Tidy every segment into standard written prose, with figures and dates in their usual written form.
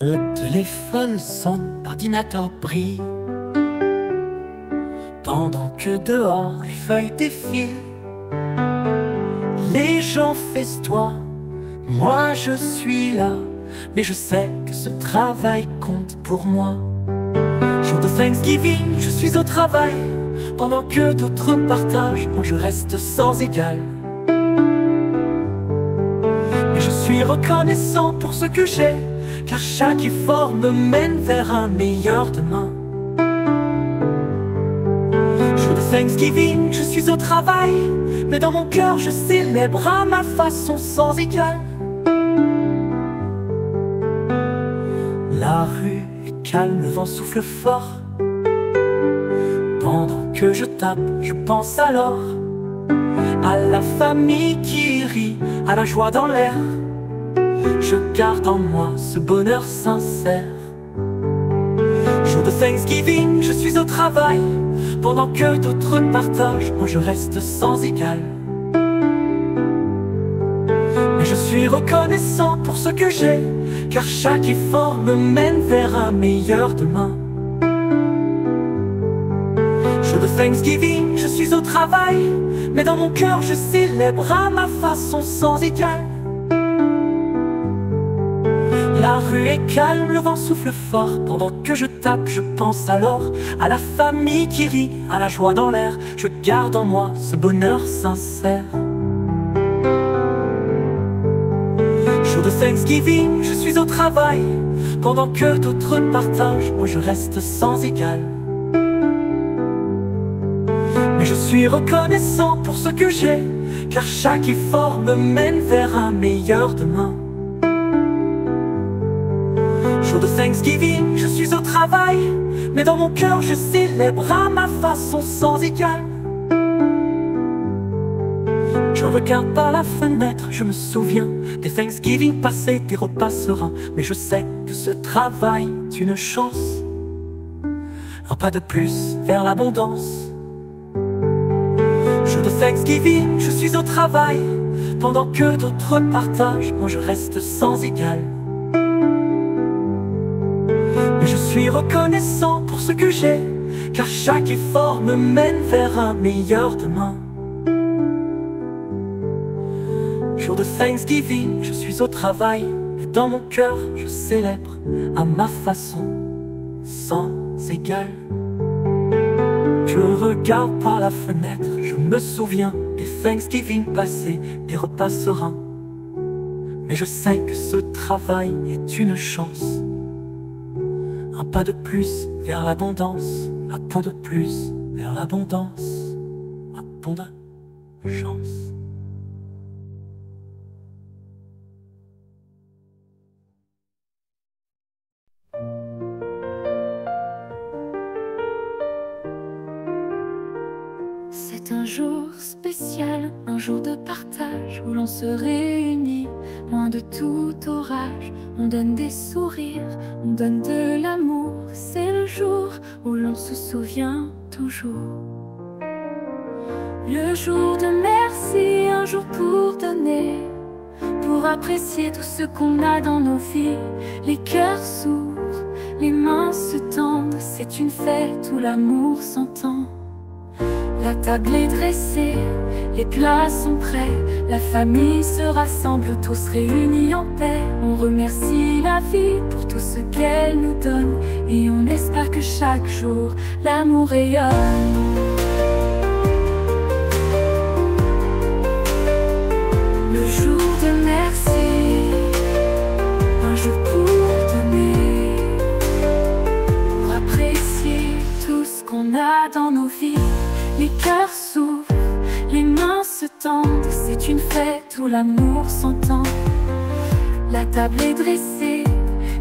Le téléphone sonne, l'ordinateur brille, pendant que dehors les feuilles défilent. Les gens festoient, moi je suis là, mais je sais que ce travail compte pour moi. Jour de Thanksgiving, je suis au travail, pendant que d'autres partagent, moi je reste sans égal. Mais je suis reconnaissant pour ce que j'ai, car chaque effort me mène vers un meilleur demain. Jour de Thanksgiving, je suis au travail, mais dans mon cœur je célèbre à ma façon sans égal. La rue est calme, le vent souffle fort. Pendant que je tape, je pense alors à la famille qui rit, à la joie dans l'air. Je garde en moi ce bonheur sincère. Jour de Thanksgiving, je suis au travail, pendant que d'autres partagent, moi je reste sans égal. Mais je suis reconnaissant pour ce que j'ai, car chaque effort me mène vers un meilleur demain. Jour de Thanksgiving, je suis au travail, mais dans mon cœur je célèbre à ma façon sans égal. La rue est calme, le vent souffle fort. Pendant que je tape, je pense alors à la famille qui rit, à la joie dans l'air. Je garde en moi ce bonheur sincère. Jour de Thanksgiving, je suis au travail, pendant que d'autres partagent, moi je reste sans égal. Mais je suis reconnaissant pour ce que j'ai, car chaque effort me mène vers un meilleur demain. Jour de Thanksgiving, je suis au travail, mais dans mon cœur je célèbre à ma façon sans égal. Je regarde par la fenêtre, je me souviens des Thanksgiving passés, des repas sereins. Mais je sais que ce travail est une chance, un pas de plus vers l'abondance. Jour de Thanksgiving, je suis au travail, pendant que d'autres partagent, moi je reste sans égal. Mais je suis reconnaissant pour ce que j'ai, car chaque effort me mène vers un meilleur demain. Jour de Thanksgiving, je suis au travail, et dans mon cœur je célèbre à ma façon sans égal. Je regarde par la fenêtre, je me souviens des Thanksgiving passés, des repas sereins. Mais je sais que ce travail est une chance, un pas de plus vers l'abondance, un pas de plus vers l'abondance, abondance. C'est un jour spécial, un jour de partage où l'on se réunit, loin de tout orage. On donne des sourires, on donne de l'amour. C'est le jour où l'on se souvient toujours. Le jour de merci, un jour pour donner, pour apprécier tout ce qu'on a dans nos vies. Les cœurs s'ouvrent, les mains se tendent, c'est une fête où l'amour s'entend. La table est dressée, les plats sont prêts, la famille se rassemble, tous réunis en paix. On remercie la vie pour tout ce qu'elle nous donne, et on espère que chaque jour l'amour rayonne. Le jour de merci, un jour pour donner, pour apprécier tout ce qu'on a dans nos vies. Les cœurs s'ouvrent, les mains se tendent, c'est une fête où l'amour s'entend. La table est dressée,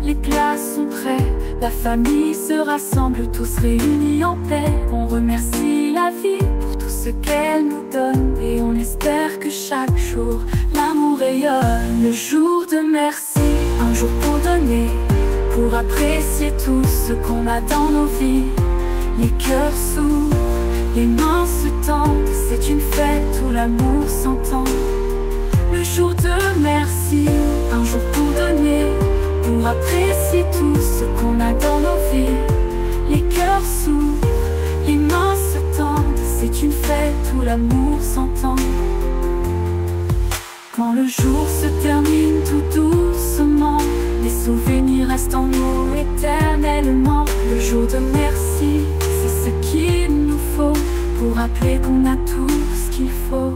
les plats sont prêts, la famille se rassemble, tous réunis en paix. On remercie la vie pour tout ce qu'elle nous donne, et on espère que chaque jour l'amour rayonne. Le jour de merci, un jour pour donner, pour apprécier tout ce qu'on a dans nos vies. Les cœurs s'ouvrent, les mains se tendent, c'est une fête où l'amour s'entend. Le jour de merci, un jour pour donner, pour apprécier tout ce qu'on a dans nos vies. Les cœurs s'ouvrent, les mains se tendent, c'est une fête où l'amour s'entend. Quand le jour se termine tout doucement, les souvenirs restent en nous éternellement. Le jour de merci, c'est ce qu'il nous faut pour rappeler qu'on a tout ce qu'il faut.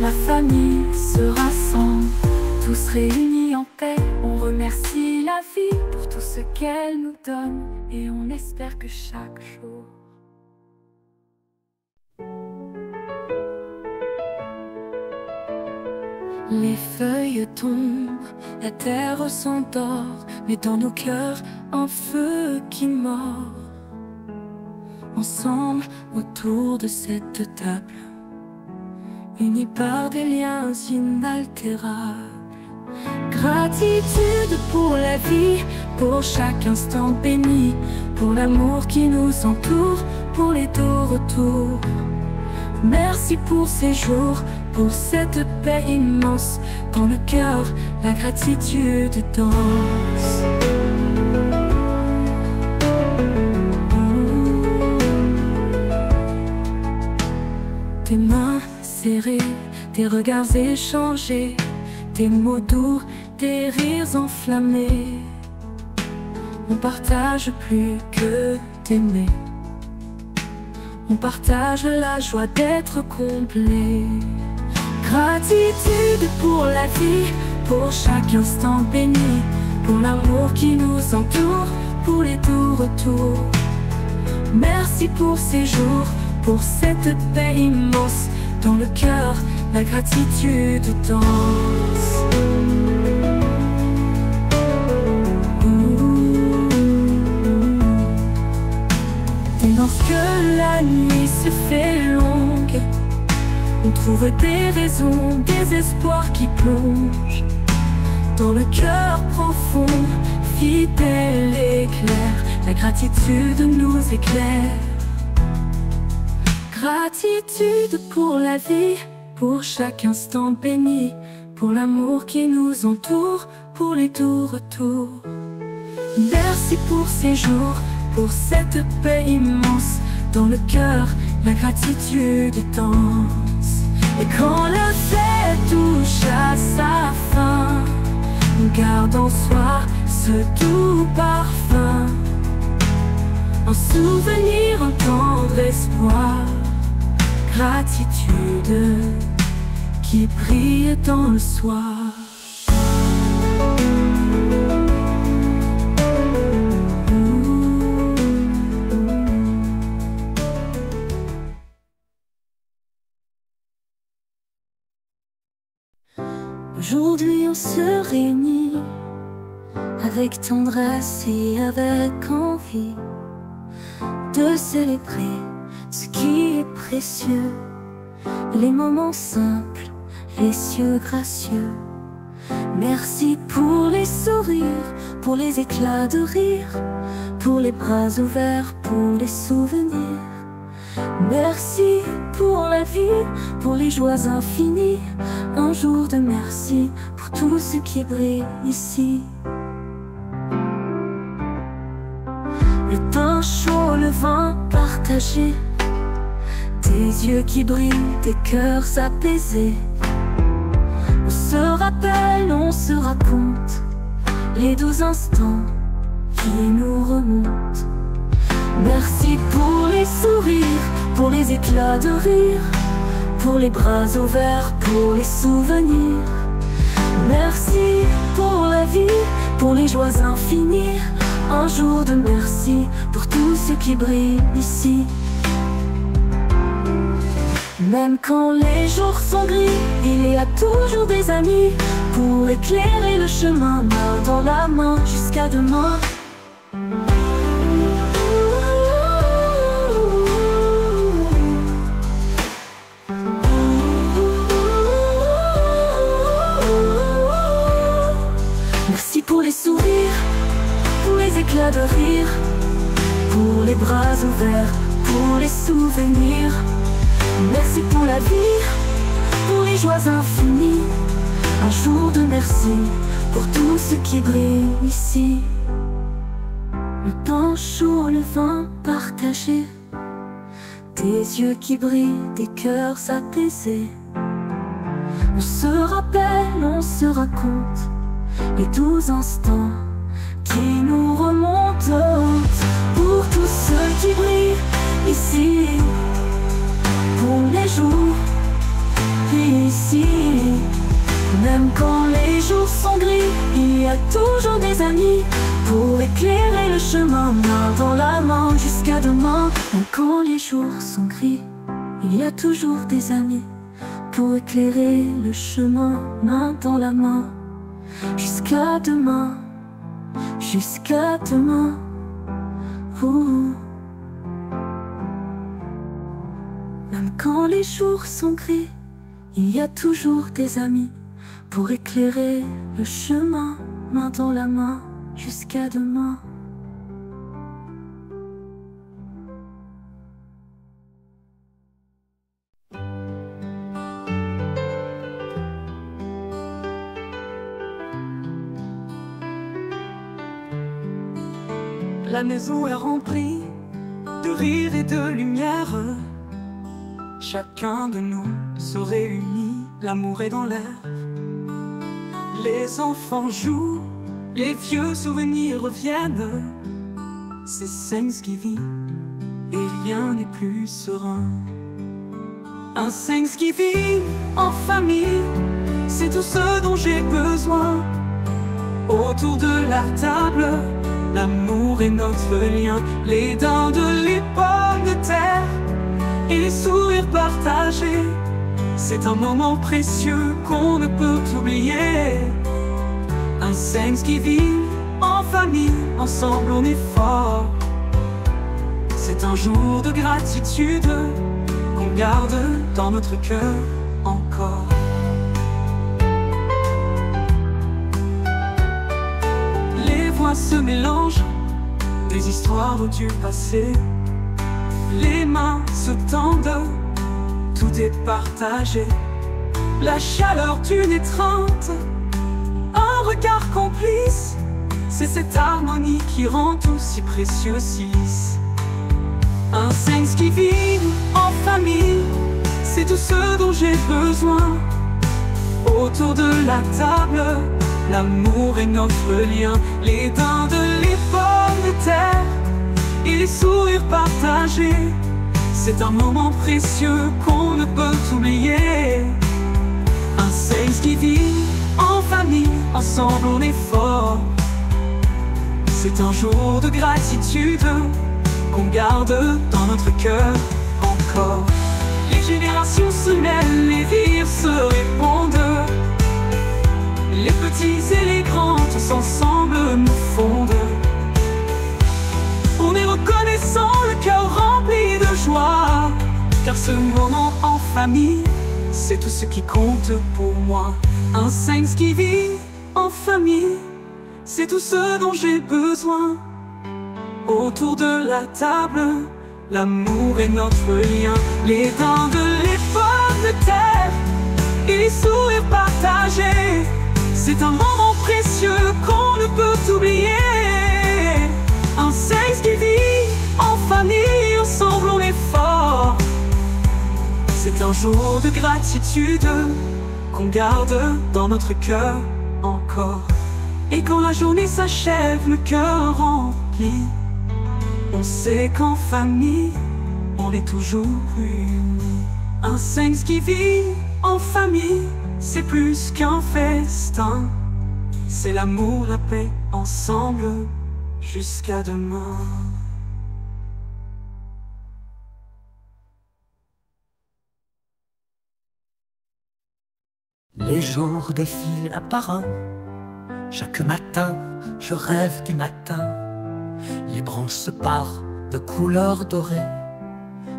La famille se rassemble, tous réunis en paix. On remercie la vie pour tout ce qu'elle nous donne et on espère que chaque jour les feuilles tombent, la terre s'endort, mais dans nos cœurs un feu qui mord. Ensemble autour de cette table, unis par des liens inaltérables. Gratitude pour la vie, pour chaque instant béni, pour l'amour qui nous entoure, pour les doux retours. Merci pour ces jours, pour cette paix immense. Dans le cœur, la gratitude danse. Tes mains serrés, des regards échangés, des mots doux, des rires enflammés. On partage plus que d'aimer, on partage la joie d'être complet. Gratitude pour la vie, pour chaque instant béni, pour l'amour qui nous entoure, pour les doux retours. Merci pour ces jours, pour cette paix immense. Dans le cœur, la gratitude danse. Et lorsque la nuit se fait longue, on trouve des raisons, des espoirs qui plongent. Dans le cœur profond, fidèle et clair, la gratitude nous éclaire. Gratitude pour la vie, pour chaque instant béni, pour l'amour qui nous entoure, pour les doux retours. Merci pour ces jours, pour cette paix immense. Dans le cœur, la gratitude danse. Et quand la fête touche à sa fin, on garde en soi ce doux parfum, un souvenir, un tendre espoir. Gratitude qui brille dans le soir. Aujourd'hui on se réunit avec tendresse et avec envie de célébrer ce qui est précieux, les moments simples, les cieux gracieux. Merci pour les sourires, pour les éclats de rire, pour les bras ouverts, pour les souvenirs. Merci pour la vie, pour les joies infinies. Un jour de merci pour tout ce qui brille ici. Le pain chaud, le vin partagé, des yeux qui brillent, des cœurs apaisés. On se rappelle, on se raconte les doux instants qui nous remontent. Merci pour les sourires, pour les éclats de rire, pour les bras ouverts, pour les souvenirs. Merci pour la vie, pour les joies infinies. Un jour de merci pour tout ce qui brille ici. Même quand les jours sont gris, il y a toujours des amis pour éclairer le chemin, main dans la main jusqu'à demain. éclats de rire, pour les bras ouverts, pour les souvenirs. Merci pour la vie, pour les joies infinies. Un jour de merci pour tout ce qui brille ici. Le temps chaud, le vin partagé, des yeux qui brillent, des cœurs apaisés. On se rappelle, on se raconte les doux instants qui nous remontent. Pour tous ceux qui brillent ici, pour les jours ici. Même quand les jours sont gris, il y a toujours des amis pour éclairer le chemin, main dans la main jusqu'à demain. Même quand les jours sont gris, il y a toujours des amis pour éclairer le chemin, main dans la main jusqu'à demain, jusqu'à demain. Ouh. Même quand les jours sont gris, il y a toujours des amis pour éclairer le chemin, main dans la main jusqu'à demain. La maison est remplie de rire et de lumière. Chacun de nous se réunit, l'amour est dans l'air. Les enfants jouent, les vieux souvenirs reviennent. C'est Thanksgiving et rien n'est plus serein. Un Thanksgiving en famille, c'est tout ce dont j'ai besoin. Autour de la table, l'amour est notre lien. Les dindes, les pommes de terre et les sourires partagés, c'est un moment précieux qu'on ne peut oublier. Un Thanksgiving en famille, ensemble on est fort. C'est un jour de gratitude qu'on garde dans notre cœur encore. Les voix se mélangent, des histoires du passé. Les mains se tendent, tout est partagé. La chaleur d'une étreinte, un regard complice. C'est cette harmonie qui rend tout si précieux, si lisse. Un Thanksgiving en famille, c'est tout ce dont j'ai besoin. Autour de la table, l'amour est notre lien. Les dindes, les pommes de terre et les sourires partagés, c'est un moment précieux qu'on ne peut oublier. Un Thanksgiving en famille, ensemble on est fort. C'est un jour de gratitude qu'on garde dans notre cœur encore. Les générations se mêlent, les rires se répondent. Les petits et les grands, tous ensemble nous fondent. On est reconnaissant, le cœur rempli de joie, car ce moment en famille, c'est tout ce qui compte pour moi. Un Thanksgiving en famille, c'est tout ce dont j'ai besoin. Autour de la table, l'amour est notre lien. Les dindes, les pommes de terre et les sourires partagés, c'est un moment précieux qu'on ne peut oublier. Un Thanksgiving en famille, ensemble on est fort. C'est un jour de gratitude qu'on garde dans notre cœur encore. Et quand la journée s'achève, le cœur rempli, on sait qu'en famille, on est toujours unis. Un Thanksgiving en famille, c'est plus qu'un festin. C'est l'amour, la paix, ensemble, jusqu'à demain. Les jours défilent à pas un. Chaque matin, je rêve du matin. Les branches se parent de couleurs dorées.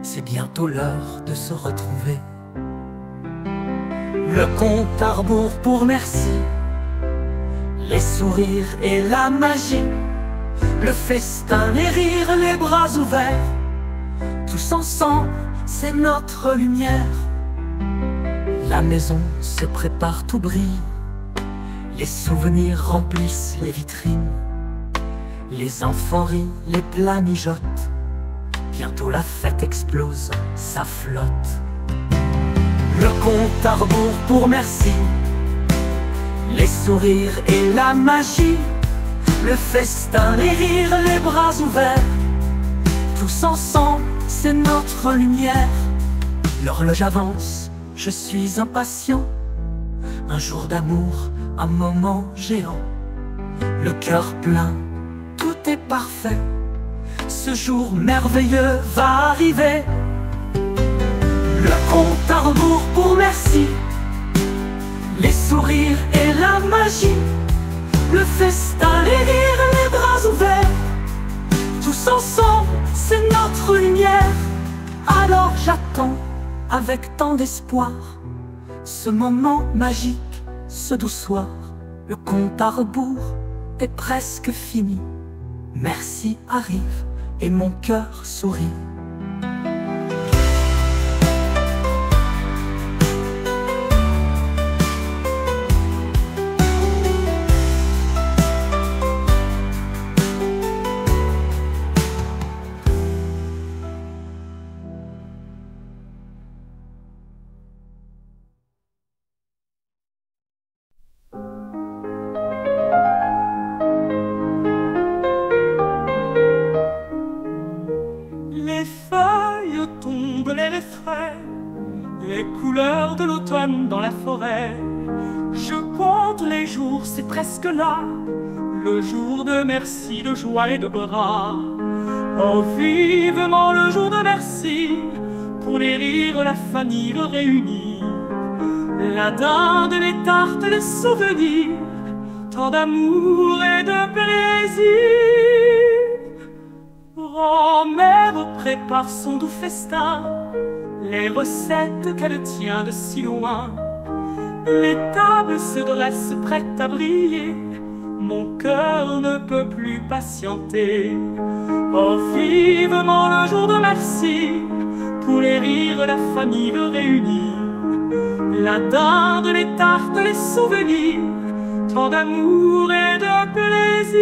C'est bientôt l'heure de se retrouver. Le compte à rebours pour merci, les sourires et la magie. Le festin, les rires, les bras ouverts, tous ensemble, c'est notre lumière. La maison se prépare, tout brille, les souvenirs remplissent les vitrines. Les enfants rient, les plats mijotent, bientôt la fête explose, ça flotte. Le compte à rebours pour merci, les sourires et la magie. Le festin, les rires, les bras ouverts, tous ensemble, c'est notre lumière. L'horloge avance, je suis impatient. Un jour d'amour, un moment géant. Le cœur plein, tout est parfait. Ce jour merveilleux va arriver. Le compte à rebours pour merci, les sourires et la magie. Le festin, les rires, les bras ouverts, tous ensemble, c'est notre lumière. Alors j'attends avec tant d'espoir ce moment magique, ce doux soir. Le compte à rebours est presque fini. Merci arrive et mon cœur sourit. Les couleurs de l'automne dans la forêt. Je compte les jours, c'est presque là, le jour de merci, de joie et de bras. Oh, vivement le jour de merci, pour les rires, la famille réunie. La dinde, les tartes, les souvenirs, tant d'amour et de plaisir. Grand-mère prépare son doux festin, les recettes qu'elle tient de si loin. Les tables se dressent prêtes à briller, mon cœur ne peut plus patienter. Oh, vivement le jour de merci, pour les rires, la famille réunie. La dinde, les tartes, les souvenirs, tant d'amour et de plaisir.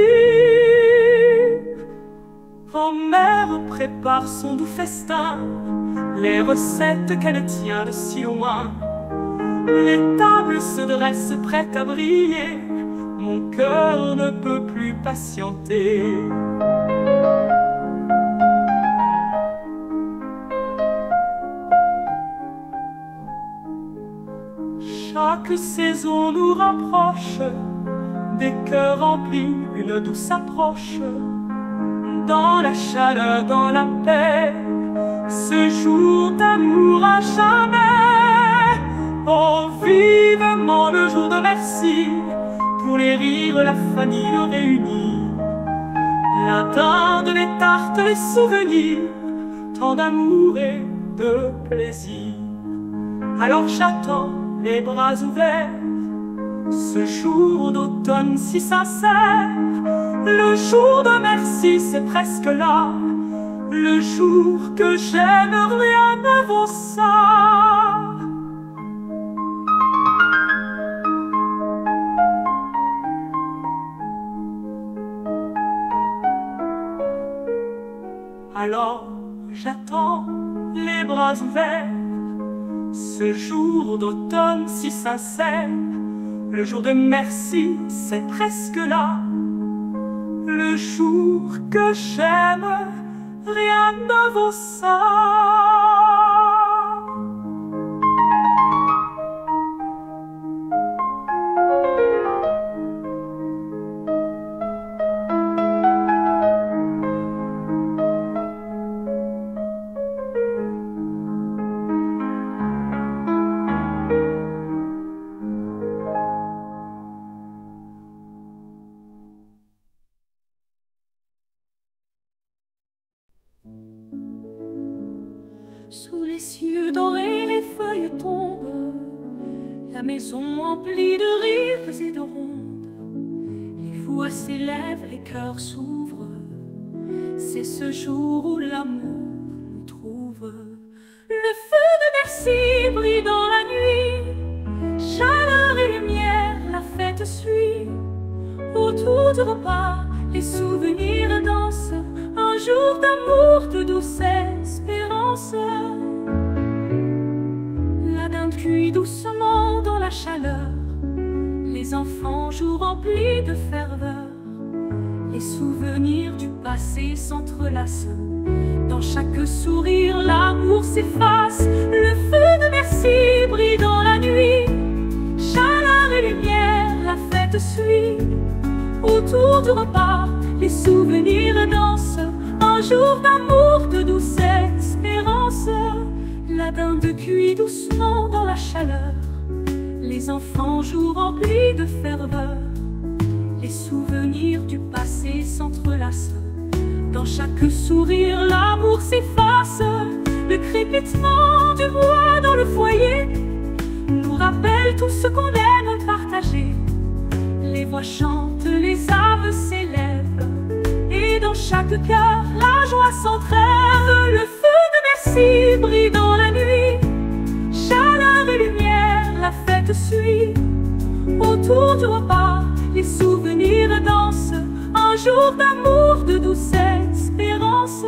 Grand-mère prépare son doux festin, les recettes qu'elle tient de si loin. Les tables se dressent prêtes à briller, mon cœur ne peut plus patienter. Chaque saison nous rapproche des cœurs remplis, une douce approche. Dans la chaleur, dans la paix, ce jour d'amour à jamais. Oh, vivement le jour de merci, pour les rires, la famille réunie. La dinde, les tartes, les souvenirs, tant d'amour et de plaisir. Alors j'attends les bras ouverts, ce jour d'automne si sincère. Le jour de merci, c'est presque là, le jour que j'aime, rien ne vaut ça. Alors j'attends les bras ouverts, ce jour d'automne si sincère. Le jour de merci, c'est presque là, le jour que j'aime, rien ne vaut ça. Sous les cieux dorés, les feuilles tombent, la maison emplie de rires et de rondes. Les voix s'élèvent, les cœurs s'ouvrent, c'est ce jour où l'amour nous trouve. Le feu de merci brille dans la nuit, chaleur et lumière, la fête suit. Autour du repas, les souvenirs dansent, un jour d'amour, de douce espérance. La dinde cuit doucement dans la chaleur, les enfants jouent remplis de ferveur. Les souvenirs du passé s'entrelacent, dans chaque sourire l'amour s'efface. Le feu de merci brille dans la nuit, chaleur et lumière, la fête suit. Autour du repas, les souvenirs dansent, un jour d'amour, de douce espérance. La dinde cuit doucement dans la chaleur, les enfants jouent remplis de ferveur. Les souvenirs du passé s'entrelacent, dans chaque sourire l'amour s'efface. Le crépitement du bois dans le foyer nous rappelle tout ce qu'on aime partager. Les voix chantent, les âmes s'élèvent, et dans chaque cœur la joie s'entrève. Le feu de merci brille dans la nuit, chaleur et lumière, la fête suit. Autour du repas, les souvenirs dansent, un jour d'amour, de douce espérance.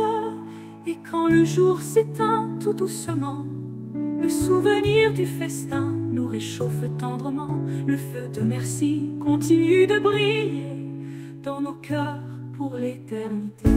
Et quand le jour s'éteint tout doucement, le souvenir du festin nous réchauffe tendrement. Le feu de merci continue de briller dans nos cœurs pour l'éternité.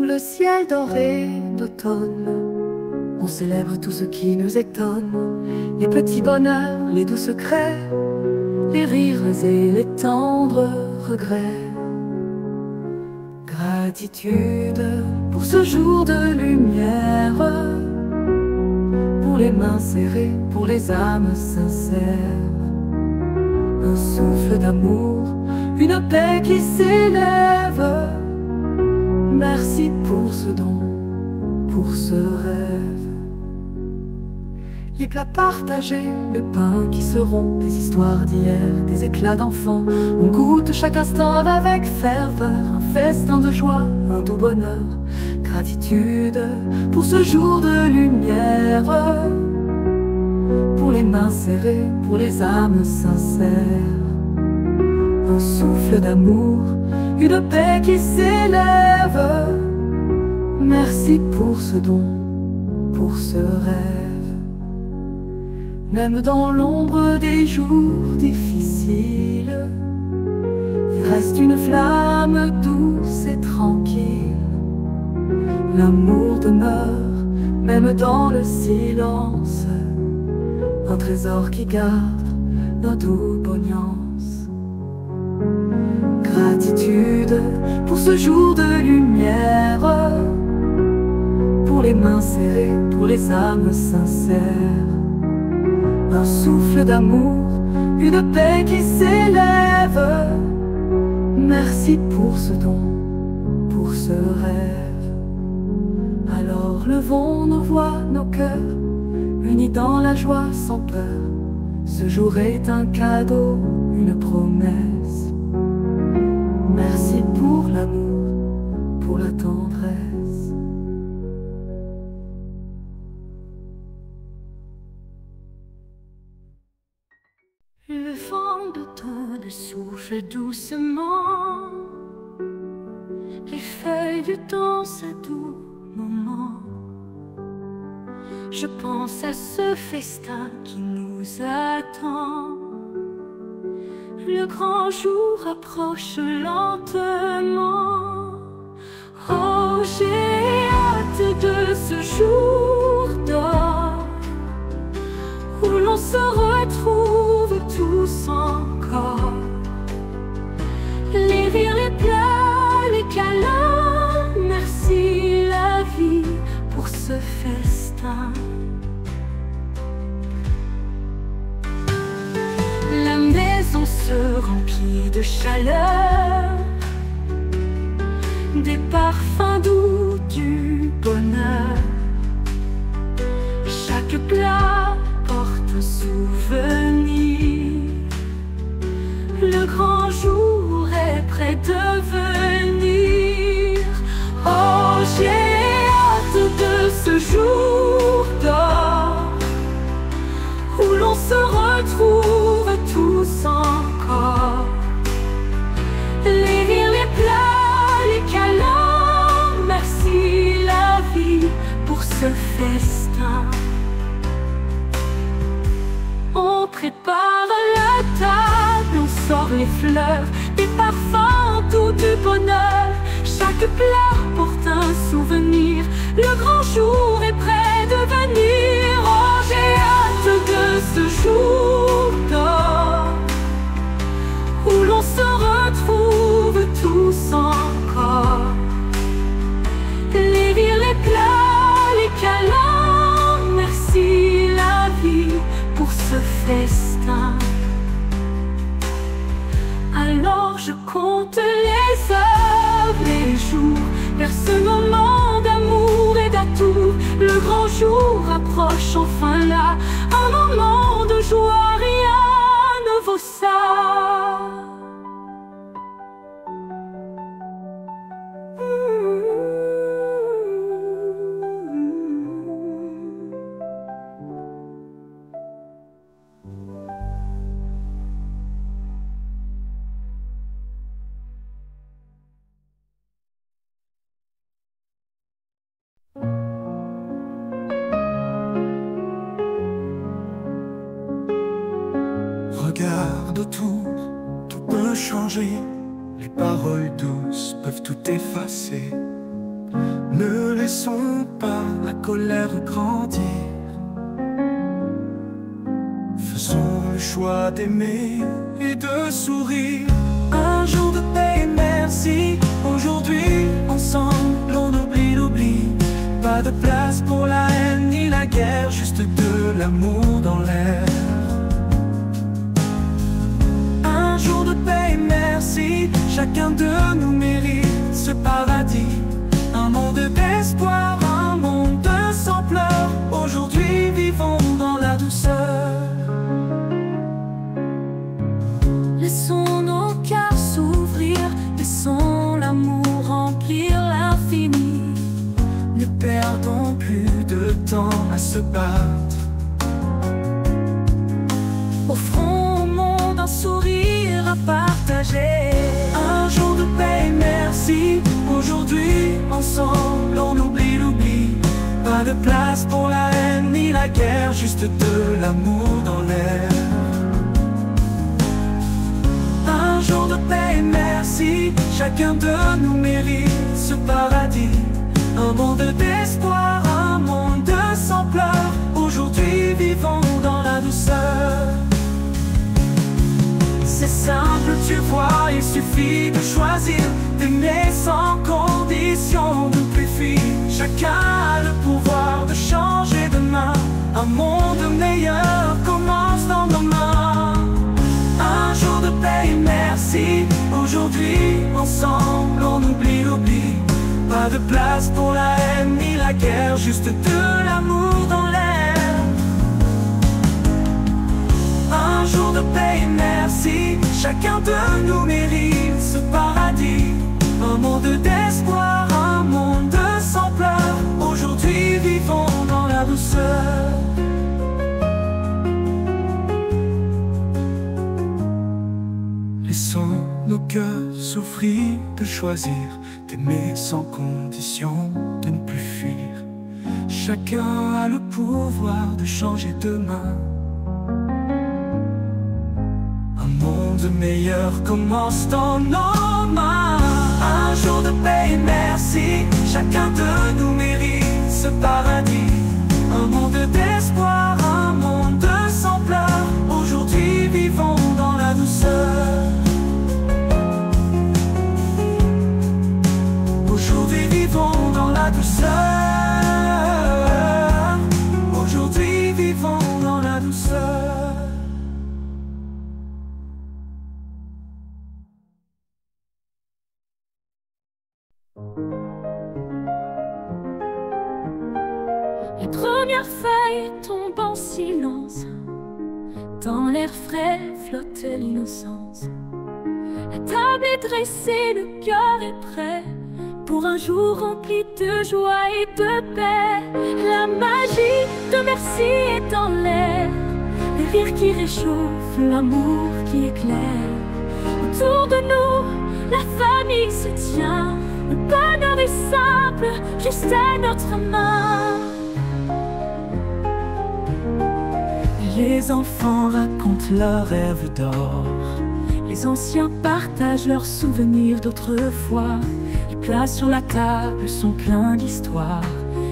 Le ciel doré d'automne, on célèbre tout ce qui nous étonne, les petits bonheurs, les doux secrets, les rires et les tendres regrets. Gratitude pour ce jour de lumière, pour les mains serrées, pour les âmes sincères. Un souffle d'amour, une paix qui s'élève. Merci pour ce don, pour ce rêve. Les plats partagés, le pain qui se rompt, des histoires d'hier, des éclats d'enfants. On goûte chaque instant avec ferveur, un festin de joie, un doux bonheur. Gratitude pour ce jour de lumière, pour les mains serrées, pour les âmes sincères. Un souffle d'amour, une paix qui s'élève. Merci pour ce don, pour ce rêve. Même dans l'ombre des jours difficiles, il reste une flamme douce et tranquille. L'amour demeure, même dans le silence, un trésor qui garde nos douces nuances. Gratitude pour ce jour de lumière, pour les mains serrées, pour les âmes sincères. Un souffle d'amour, une paix qui s'élève. Merci pour ce don, pour ce rêve. Alors levons nos voix, nos cœurs, unis dans la joie sans peur. Ce jour est un cadeau, une promesse. Merci pour l'amour, pour la tendresse. Le vent d'automne souffle doucement, les feuilles dansent à doux moments. Je pense à ce festin qui nous attend. Le grand jour approche lentement. Oh, j'ai hâte de ce jour d'or où l'on se retrouve tous encore. Les rires, les pleurs, se remplit de chaleur, des parfums doux du bonheur. Chaque plat porte un souvenir. Le grand jour est près de venir. Oh, j'ai hâte de ce jour d'or où l'on se retrouve tous encore. Les rires, les plats, les câlins, merci la vie pour ce festin. On prépare la table, on sort les fleurs, des parfums, tout du bonheur. Chaque plat porte un souvenir, le grand jour est près de venir. Oh, j'ai hâte de ce jour d'or où l'on se retrouve tous encore. Les rires, les plats, les câlins, merci la vie pour ce festin. Alors je compte les heures, les jours, vers ce moment d'amour et d'atout. Le grand jour approche enfin là, un moment de joie, rien ne vaut ça. Regarde autour, tout peut changer. Les paroles douces peuvent tout effacer. Ne laissons pas la colère grandir. Faisons le choix d'aimer et de sourire. Un jour de paix et merci. Aujourd'hui, ensemble, on oublie l'oubli. Pas de place pour la haine ni la guerre, juste de l'amour dans l'air. De paix et merci, chacun de nous mérite ce paradis. Un monde d'espoir, un monde sans pleurs. Aujourd'hui vivons dans la douceur. Laissons nos cœurs s'ouvrir, laissons l'amour remplir l'infini. Ne perdons plus de temps à se battre. Offrons au monde un sourire à partager. Un jour de paix et merci. Aujourd'hui, ensemble, on oublie l'oubli. Pas de place pour la haine ni la guerre, juste de l'amour dans l'air. Un jour de paix et merci. Chacun de nous mérite ce paradis. Un monde d'espoir, un monde sans pleurs. Aujourd'hui, vivons dans la douceur. C'est simple, tu vois, il suffit de choisir, d'aimer sans condition, de plus fuir. Chacun a le pouvoir de changer demain. Un monde meilleur commence dans nos mains. Un jour de paix et merci. Aujourd'hui, ensemble, on oublie l'oubli. Pas de place pour la haine ni la guerre, juste de l'amour dans l'air. Un jour de paix et merci. Chacun de nous mérite ce paradis. Un monde d'espoir, un monde sans pleurs. Aujourd'hui vivons dans la douceur. Laissons nos cœurs s'ouvrir, de choisir, d'aimer sans condition, de ne plus fuir. Chacun a le pouvoir de changer demain. Un monde meilleur commence dans nos mains. Un jour de paix et merci. Chacun de nous mérite ce paradis. Un monde d'espoir, un monde sans pleurs. Aujourd'hui vivons dans la douceur. Aujourd'hui vivons dans la douceur. Aujourd'hui vivons dans la douceur. Les premières feuilles tombent en silence. Dans l'air frais flotte l'innocence. La table est dressée, le cœur est prêt pour un jour rempli de joie et de paix. La magie de merci est dans l'air, le rire qui réchauffe, l'amour qui éclaire. Autour de nous, la famille se tient, le bonheur est simple, juste à notre main. Les enfants racontent leurs rêves d'or, les anciens partagent leurs souvenirs d'autrefois. Les plats sur la table sont pleins d'histoires,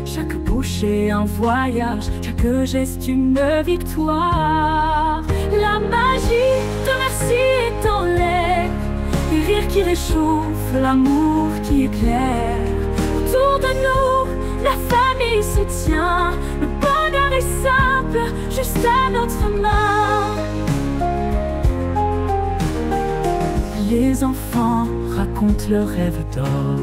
chaque bouchée un voyage, chaque geste une victoire. La magie de merci est en l'air, les rires qui réchauffent, l'amour qui éclaire. Autour de nous, la famille se tient, le bonheur est simple, juste à notre main. Les enfants racontent leurs rêves d'or,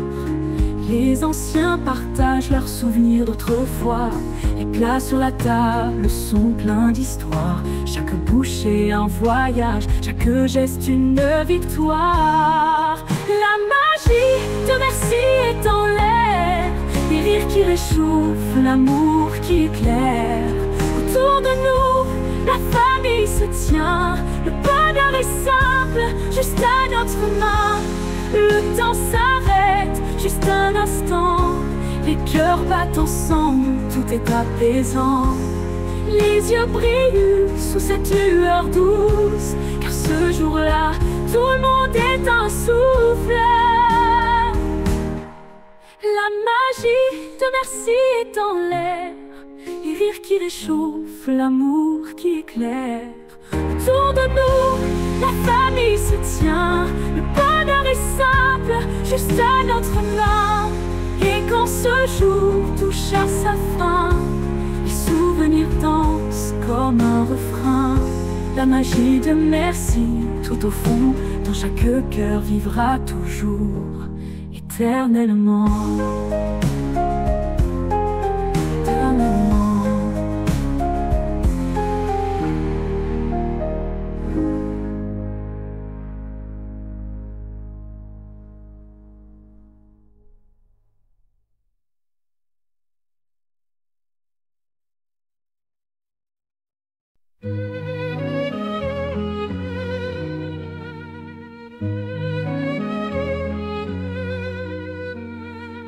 les anciens partagent leurs souvenirs d'autrefois. Les plats sur la table sont pleins d'histoires, chaque bouchée un voyage, chaque geste une victoire. La magie de merci est en l'air, les rires qui réchauffent, l'amour qui éclaire. Autour de nous, la famille se tient, le bonheur est simple, juste à notre main. Le temps s'arrête, juste un instant, les cœurs battent ensemble, tout est apaisant. Les yeux brillent sous cette lueur douce, car ce jour-là, tout le monde est un souffle. La magie de merci est en l'air, les rires qui réchauffent, l'amour qui éclaire. Autour de nous, la famille se tient, le bonheur est simple, juste à notre main. Et quand ce jour touche à sa fin, les souvenirs dansent comme un refrain. La magie de merci, tout au fond, dans chaque cœur vivra toujours, éternellement.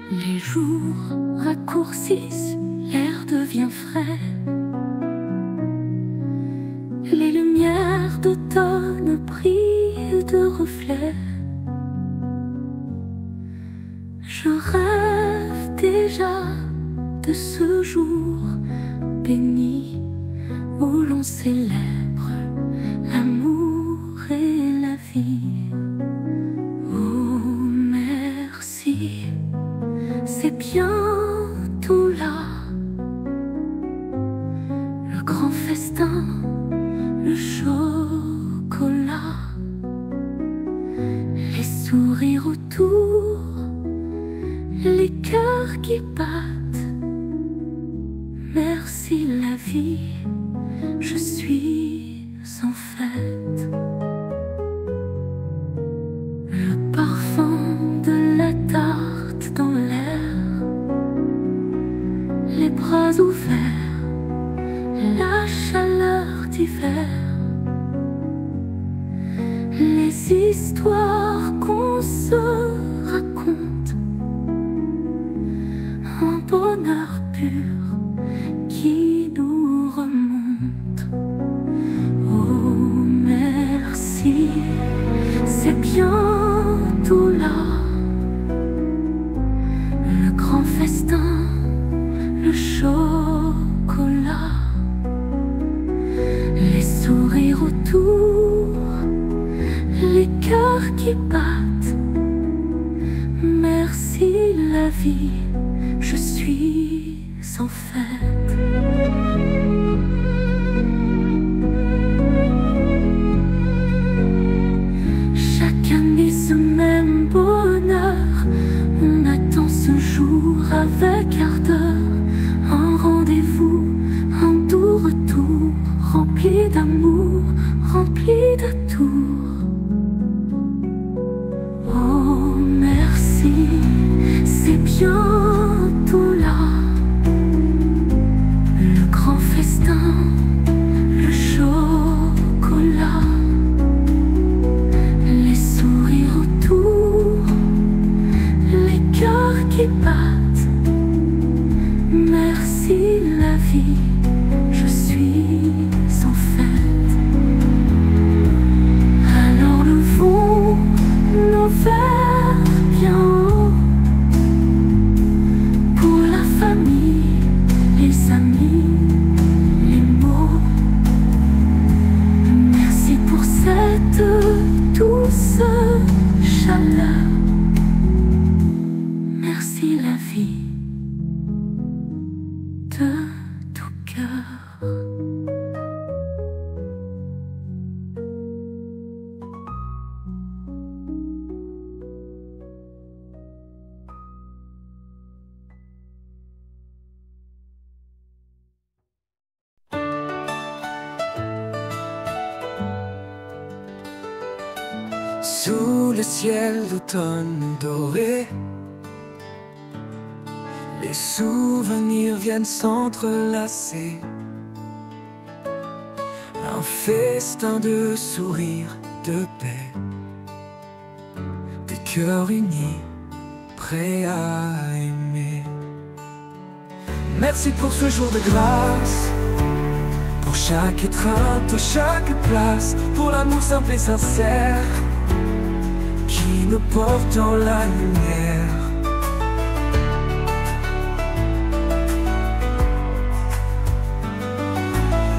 Les jours raccourcissent, l'air devient frais. Les lumières d'automne brillent de reflets. Je rêve déjà de ce jour béni où l'on célèbre l'amour et la vie. Oh merci, c'est bientôt là, le grand festin, le chocolat, les sourires autour, les cœurs qui battent. Merci la vie, je suis en fête. Le parfum de la tarte dans l'air, les bras ouverts, la chaleur d'hiver, les histoires qu'on se raconte, un bonheur pur qui nous remonte. Oh merci, c'est bientôt là, le grand festin, le chocolat, les sourires autour, les cœurs qui battent. Merci la vie, je suis en fête. Chaque année ce même bonheur, on attend ce jour avec ardeur, un rendez-vous autour. Oh merci, c'est bientôt là. Le grand festin, le chocolat, les sourires autour, les cœurs qui battent. Merci la vie, je suis en fête. Alors levons nos verres bien haut pour la famille, les amis, les mots. Merci pour cette douce chaleur. Merci la vie de tout cœur. Sous le ciel d'automne doré, les souvenirs viennent s'entrelacer. Un festin de sourires, de paix, des cœurs unis, prêts à aimer. Merci pour ce jour de grâce, pour chaque étreinte, chaque place, pour l'amour simple et sincère qui nous porte dans la lumière.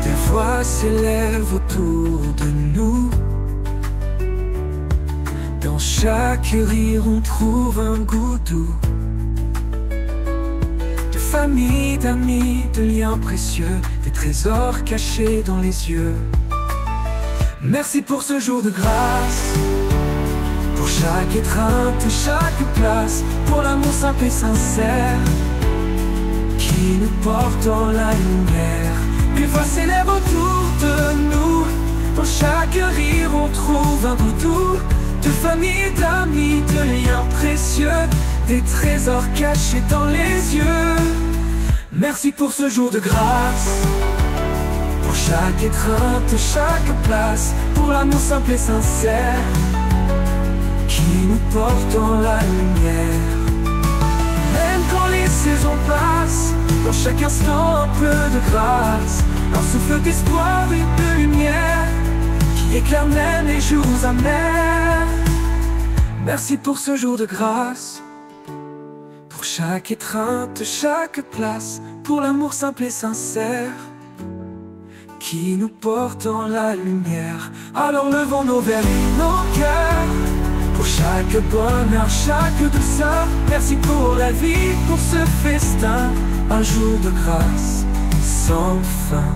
Des voix s'élèvent autour de nous. Dans chaque rire on trouve un goût doux. De famille, d'amis, de liens précieux, des trésors cachés dans les yeux. Merci pour ce jour de grâce, pour chaque étreinte, chaque place, pour l'amour simple et sincère qui nous porte dans la lumière. Des voix s'élèvent autour de nous. Dans chaque rire on trouve un goût doux. De famille, d'amis, de liens précieux, des trésors cachés dans les yeux. Merci pour ce jour de grâce, pour chaque étreinte, chaque place, pour l'amour simple et sincère qui nous porte dans la lumière. Même quand les saisons passent, dans chaque instant un peu de grâce, un souffle d'espoir et de lumière qui éclaire même les jours amers. Merci pour ce jour de grâce, pour chaque étreinte, chaque place, pour l'amour simple et sincère qui nous porte dans la lumière. Alors levons nos verres et nos cœurs pour chaque bonheur, chaque douceur. Merci pour la vie, pour ce festin, un jour de grâce sans fin.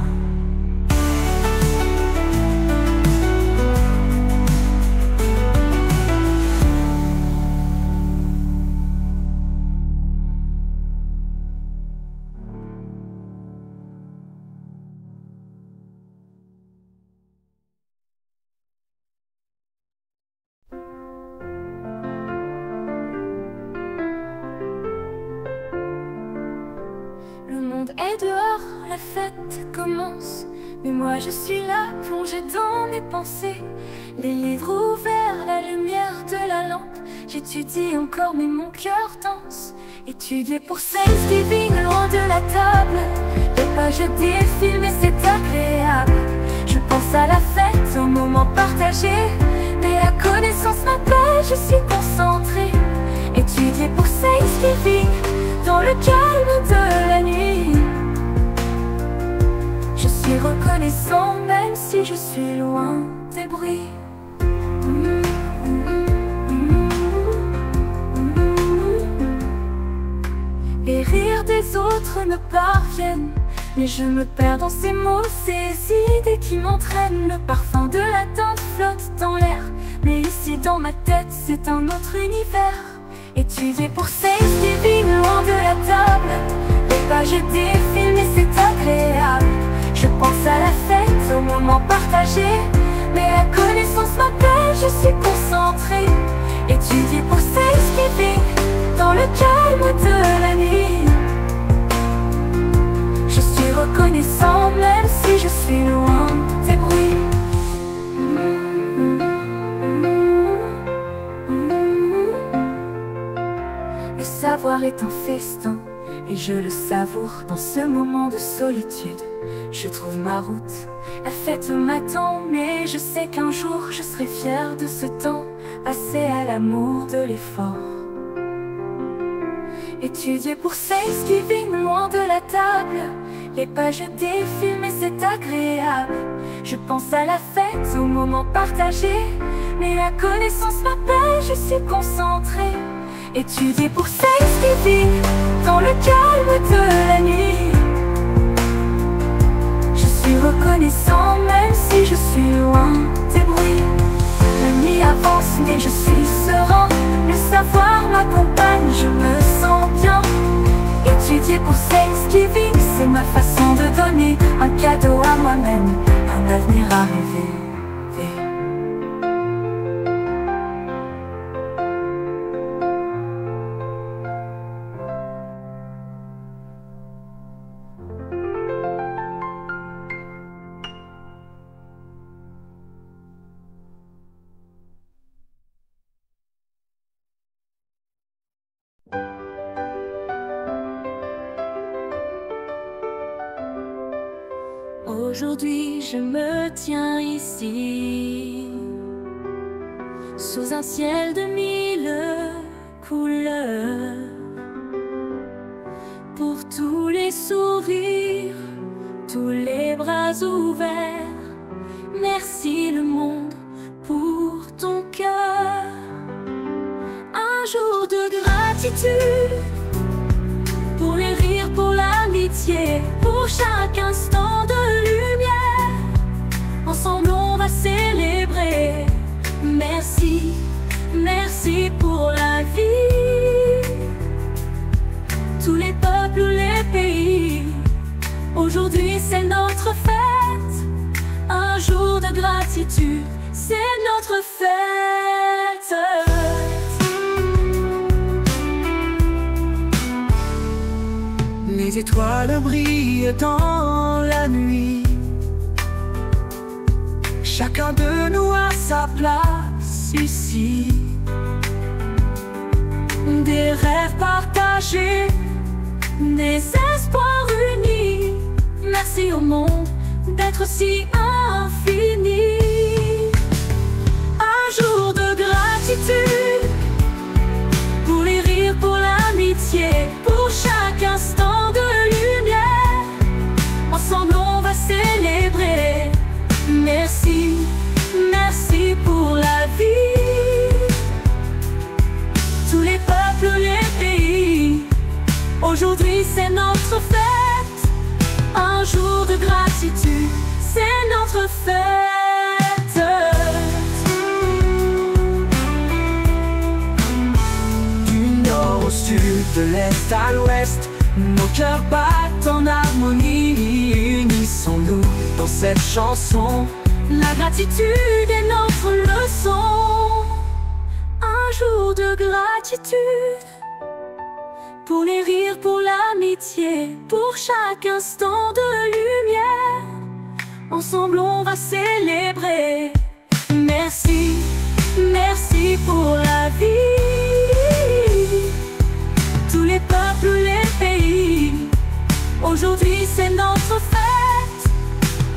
Et dehors, la fête commence. Mais moi je suis là, plongée dans mes pensées. Les livres ouverts, la lumière de la lampe. J'étudie encore mais mon cœur danse. Étudier pour Thanksgiving, loin de la table. Les pages défilent mais c'est agréable. Je pense à la fête, au moment partagé. Mais la connaissance m'appelle, je suis concentrée. Étudier pour Thanksgiving, dans le calme de la nuit. Je suis reconnaissant même si je suis loin des bruits. Les rires des autres me parviennent, mais je me perds dans ces mots, ces idées qui m'entraînent. Le parfum de la teinte flotte dans l'air, mais ici dans ma tête c'est un autre univers. Étudier pour Thanksgiving, loin de la table. Les pages défilent mais c'est agréable. Je pense à la fête, au moment partagé. Mais la connaissance soir est un festin, et je le savoure dans ce moment de solitude. Je trouve ma route, la fête m'attend, mais je sais qu'un jour je serai fière de ce temps passé à l'amour de l'effort. Étudier pour Thanksgiving loin de la table, les pages défilent mais c'est agréable. Je pense à la fête, aux moments partagés, mais la connaissance m'appelle, je suis concentrée. Étudier pour Thanksgiving dans le calme de la nuit. Je suis reconnaissant même si je suis loin des bruits. La nuit avance mais je suis serein, le savoir m'accompagne, je me sens bien. Étudier pour Thanksgiving, c'est ma façon de donner un cadeau à moi-même, un avenir à rêver. Aujourd'hui je me tiens ici, sous un ciel de mille couleurs, pour tous les sourires, tous les bras ouverts. Merci le monde pour ton cœur. Un jour de gratitude, pour les rires, pour l'amitié, pour chaque instant de lumière. Ensemble on va célébrer. Merci, merci pour la vie. Tous les peuples, les pays, aujourd'hui c'est notre fête. Un jour de gratitude, c'est notre fête. Les étoiles brillent dans la nuit. Chacun de nous a sa place ici. Des rêves partagés, des espoirs unis. Merci au monde d'être si infini. Un jour de gratitude, pour les rires, pour l'amitié, pour chaque instant de lumière. Ensemble on va célébrer. Merci, merci pour la vie. Tous les peuples, les pays, aujourd'hui c'est notre fête. Un jour de gratitude, c'est notre fête. Du nord au sud, de l'est à l'ouest, nos cœurs battent en harmonie. Unissons-nous dans cette chanson. La gratitude est notre leçon. Un jour de gratitude, pour les rires, pour l'amitié, pour chaque instant de lumière. Ensemble on va célébrer. Merci, merci pour la vie. Tous les peuples, les pays, aujourd'hui c'est notre fête.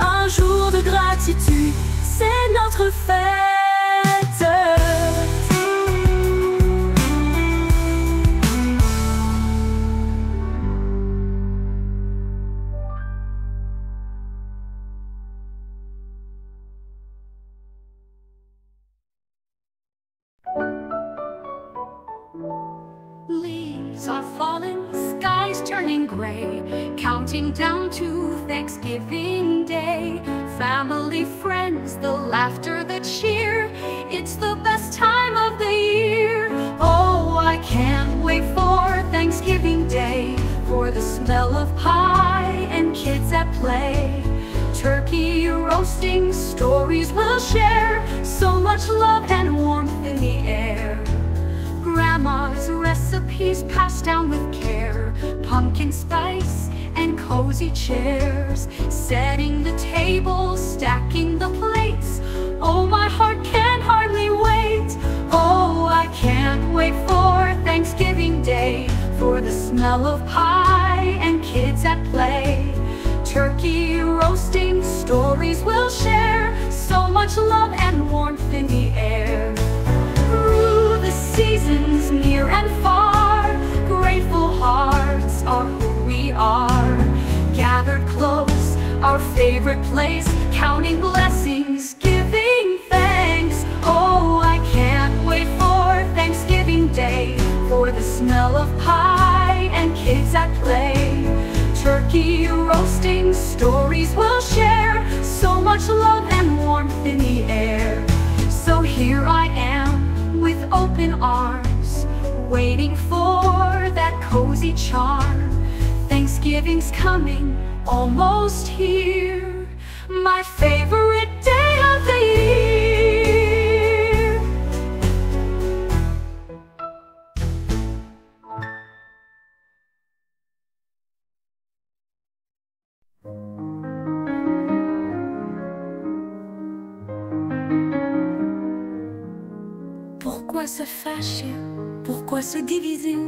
Un jour de gratitude, c'est notre fête. Leaves are falling, skies turning gray, counting down to Thanksgiving Day. Family, friends, the laughter, the cheer, it's the best time of the year. Oh, I can't wait for Thanksgiving Day, for the smell of pie and kids at play. Turkey roasting, stories we'll share, so much love and warmth in the air. Grandma's recipes passed down with care, pumpkin spice and cozy chairs, setting the table, stacking the plates. Oh, my heart can hardly wait. Oh, I can't wait for Thanksgiving Day, for smell of pie and kids at play. Turkey roasting, stories we'll share, so much love and warmth in the air. Through the seasons near and far, grateful hearts are who we are. Gathered close, our favorite place, counting blessings, giving thanks. Oh, I can't wait for Thanksgiving Day, for the smell of pie and kids at play. Turkey roasting, stories we'll share, so much love and warmth in the air. So here I am with open arms, waiting for that cozy charm. Thanksgiving's coming, almost here, my favorite day of the year. Pourquoi se fâcher? Pourquoi se diviser?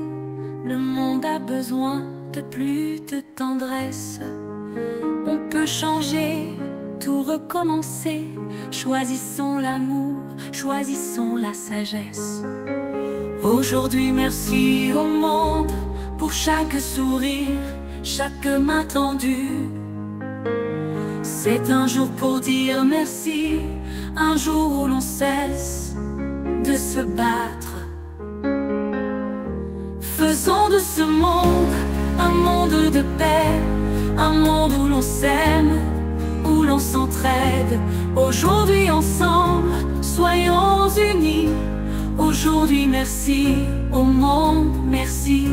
Le monde a besoin de plus de tendresse. On peut changer, tout recommencer. Choisissons l'amour, choisissons la sagesse. Aujourd'hui, merci au monde pour chaque sourire, chaque main tendue. C'est un jour pour dire merci, un jour où l'on cesse de se battre. Faisons de ce monde un monde de paix, un monde où l'on s'aime, où l'on s'entraide. Aujourd'hui ensemble, soyons unis. Aujourd'hui merci au monde, merci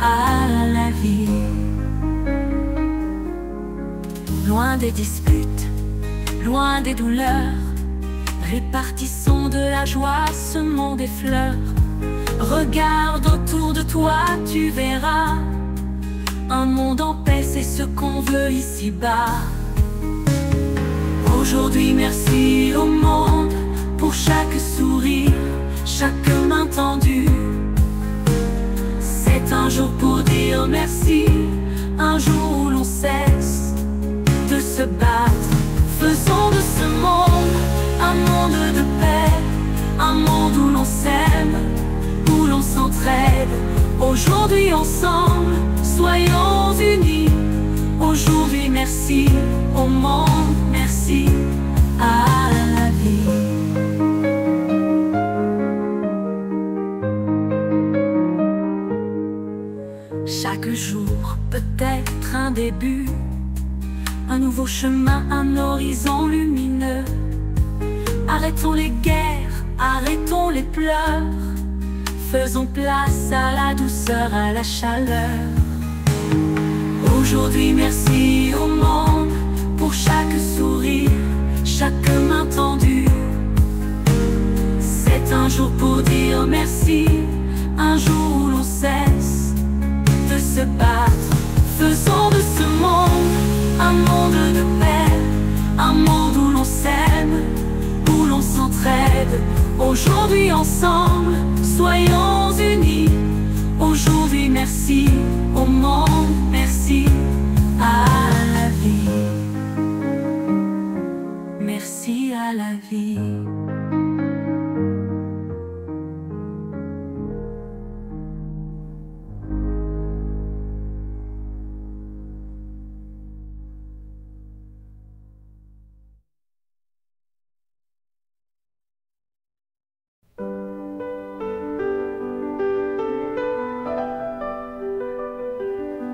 à la vie. Loin des disputes, loin des douleurs, répartissons de la joie, semons des fleurs. Regarde autour de toi, tu verras, un monde en paix, c'est ce qu'on veut ici-bas. Aujourd'hui, merci au monde pour chaque sourire, chaque main tendue. C'est un jour pour dire merci, un jour où l'on cesse de se battre. Faisons de ce monde un monde de paix, un monde où l'on s'aime, où l'on s'entraide. Aujourd'hui ensemble, soyons unis. Aujourd'hui merci au monde, merci à la vie. Chaque jour peut être un début, un nouveau chemin, un horizon lumineux. Arrêtons les guerres, arrêtons les pleurs. Faisons place à la douceur, à la chaleur. Aujourd'hui, merci au monde pour chaque sourire, chaque main tendue. C'est un jour pour dire merci, un jour où l'on cesse de se battre. Faisons de ce monde un monde de paix, un monde où l'on s'aime, où l'on s'entraide. Aujourd'hui ensemble, soyons unis. Aujourd'hui merci au monde, merci à la vie. Merci à la vie.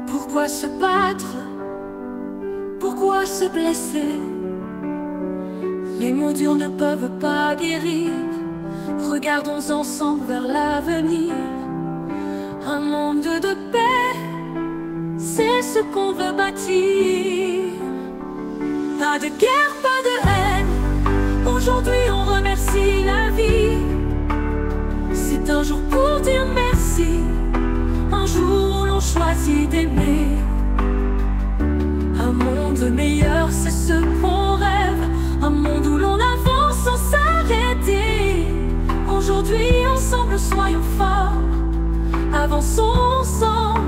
Pourquoi se battre? Pourquoi se blesser? Les mots durs ne peuvent pas guérir. Regardons ensemble vers l'avenir. Un monde de paix, c'est ce qu'on veut bâtir. Pas de guerre, pas de haine. Aujourd'hui on remercie la vie. C'est un jour pour dire merci, un jour où l'on choisit d'aimer. Un monde meilleur, c'est ce qu'on rêve. Un monde où l'on avance sans s'arrêter. Aujourd'hui ensemble, soyons forts. Avançons ensemble.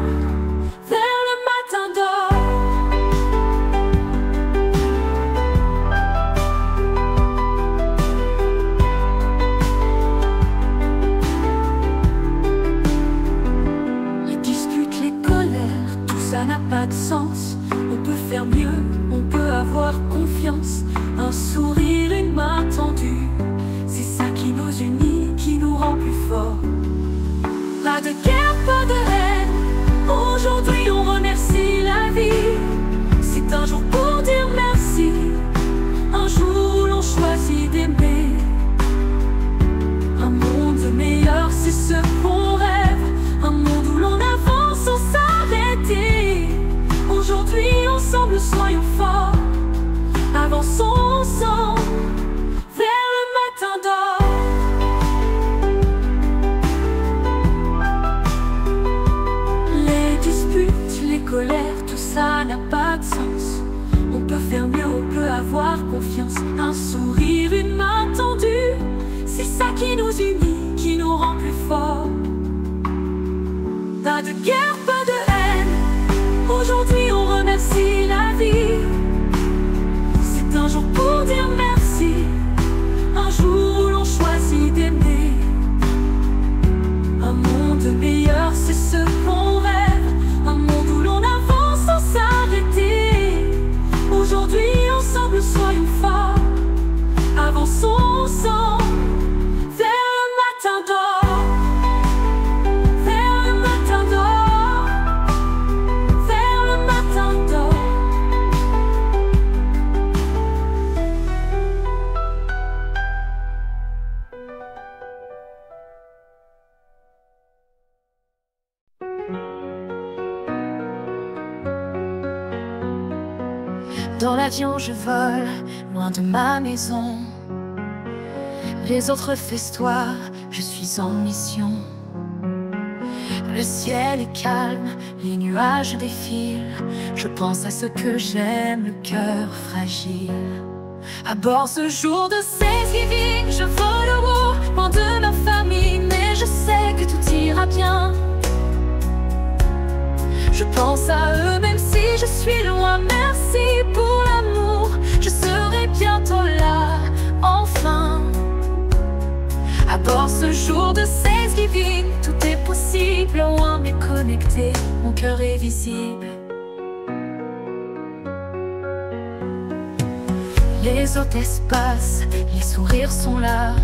Dans l'avion je vole, loin de ma maison. Les autres festoient, je suis en mission. Le ciel est calme, les nuages défilent. Je pense à ce que j'aime, le cœur fragile. À bord ce jour de Thanksgiving, je vole haut, loin de ma famille, mais je sais que tout ira bien. Je pense à eux même si je suis loin, merci pour l'amour. Je serai bientôt là, enfin. À bord ce jour de Thanksgiving, tout est possible, loin mais connecté, mon cœur est visible. Les hôtesses passent, les sourires sont là,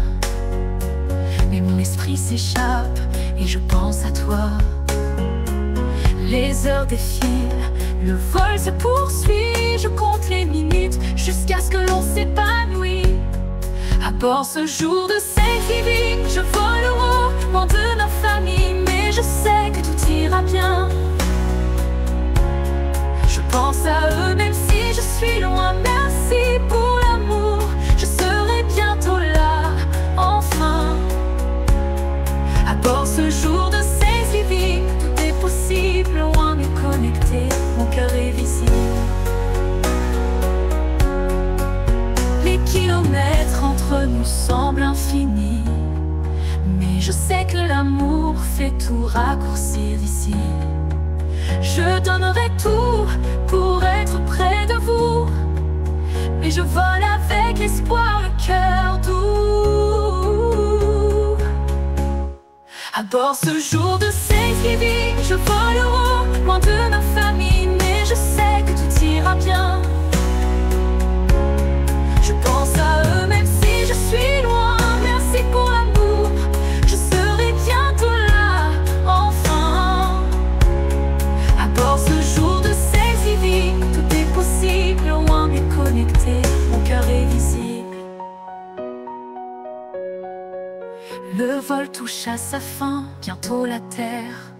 mais mon esprit s'échappe et je pense à toi. Les heures défilent, le vol se poursuit, je compte les minutes jusqu'à ce que l'on s'épanouisse. À bord ce jour de Thanksgiving, je vole haut, loin de ma famille, mais je sais que tout ira bien. Je pense à eux même si je suis loin, merci pour l'amour. Je serai bientôt là, enfin. À bord ce jour de Thanksgiving, tout est possible, loin mais connecté, mon cœur est visible. Les kilomètres entre nous semblent infinis, mais je sais que l'amour fait tout raccourcir ici. Je donnerai tout pour être près de vous, mais je vole avec l'espoir, le cœur doux. À bord ce jour de Thanksgiving, je vole haut, loin de ma famille, mais je sais que tout ira bien. Je pense à eux même si je suis loin, merci pour l'amour. Je serai bientôt là, enfin. À bord ce jour de Thanksgiving, tout est possible, loin mais connecté, mon cœur est visible. Le vol touche à sa fin, bientôt la terre.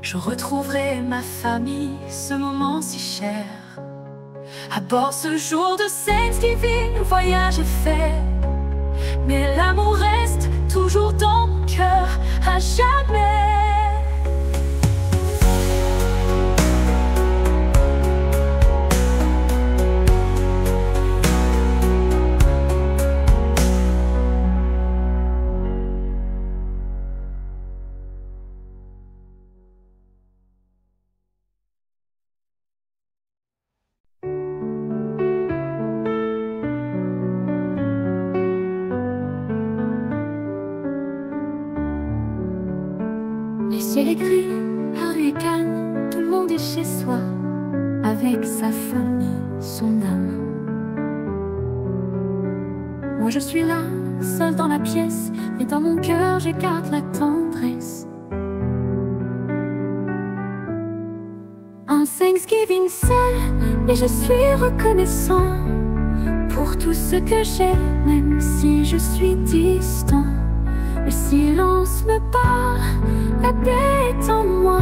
Je retrouverai ma famille, ce moment si cher. À bord ce jour de Thanksgiving, le voyage est fait, mais l'amour reste toujours dans mon cœur, à jamais. Le ciel est gris, la rue est calme, tout le monde est chez soi, avec sa famille, son âme. Moi je suis là, seul dans la pièce, mais dans mon cœur je garde la tendresse. Un Thanksgiving seul, mais je suis reconnaissant pour tout ce que j'ai, même si je suis distant. Le silence me parle, la paix est en moi,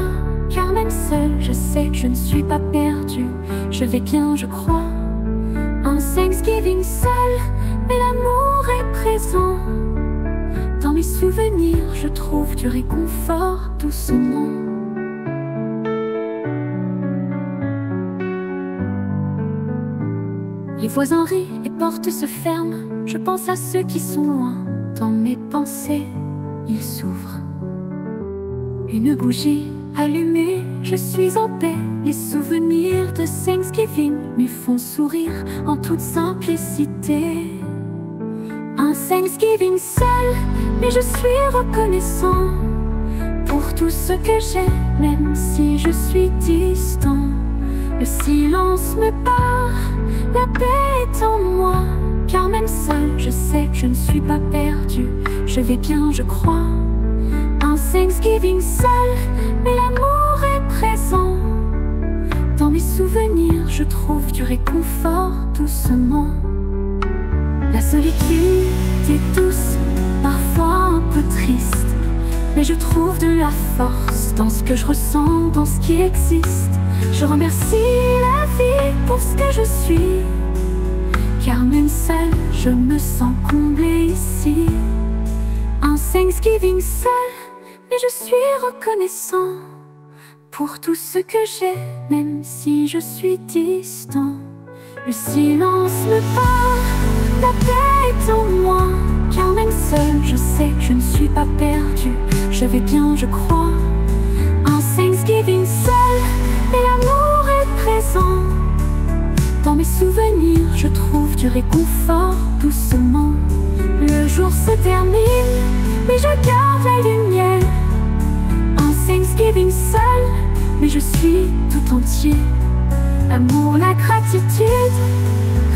car même seul, je sais que je ne suis pas perdu. Je vais bien, je crois. Un Thanksgiving seul, mais l'amour est présent. Dans mes souvenirs, je trouve du réconfort doucement. Les voisins rient, les portes se ferment. Je pense à ceux qui sont loin. Dans mes pensées, ils s'ouvrent. Une bougie allumée, je suis en paix. Les souvenirs de Thanksgiving me font sourire en toute simplicité. Un Thanksgiving seul, mais je suis reconnaissant pour tout ce que j'ai, même si je suis distant. Le silence me parle, la paix est en moi, car même seul, je sais que je ne suis pas perdu. Je vais bien, je crois. Un Thanksgiving seul, mais l'amour est présent. Dans mes souvenirs, je trouve du réconfort doucement. La solitude est douce, parfois un peu triste, mais je trouve de la force dans ce que je ressens, dans ce qui existe. Je remercie la vie pour ce que je suis, car même seule, je me sens comblée ici. Un Thanksgiving seul, mais je suis reconnaissant pour tout ce que j'ai, même si je suis distant. Le silence me parle, la paix est en moi, car même seul, je sais que je ne suis pas perdue. Je vais bien, je crois. Un Thanksgiving seul, et l'amour est présent. Dans mes souvenirs, je trouve du réconfort doucement. Le jour se termine, mais je garde la lumière. Un Thanksgiving seul, mais je suis tout entier. L'amour, la gratitude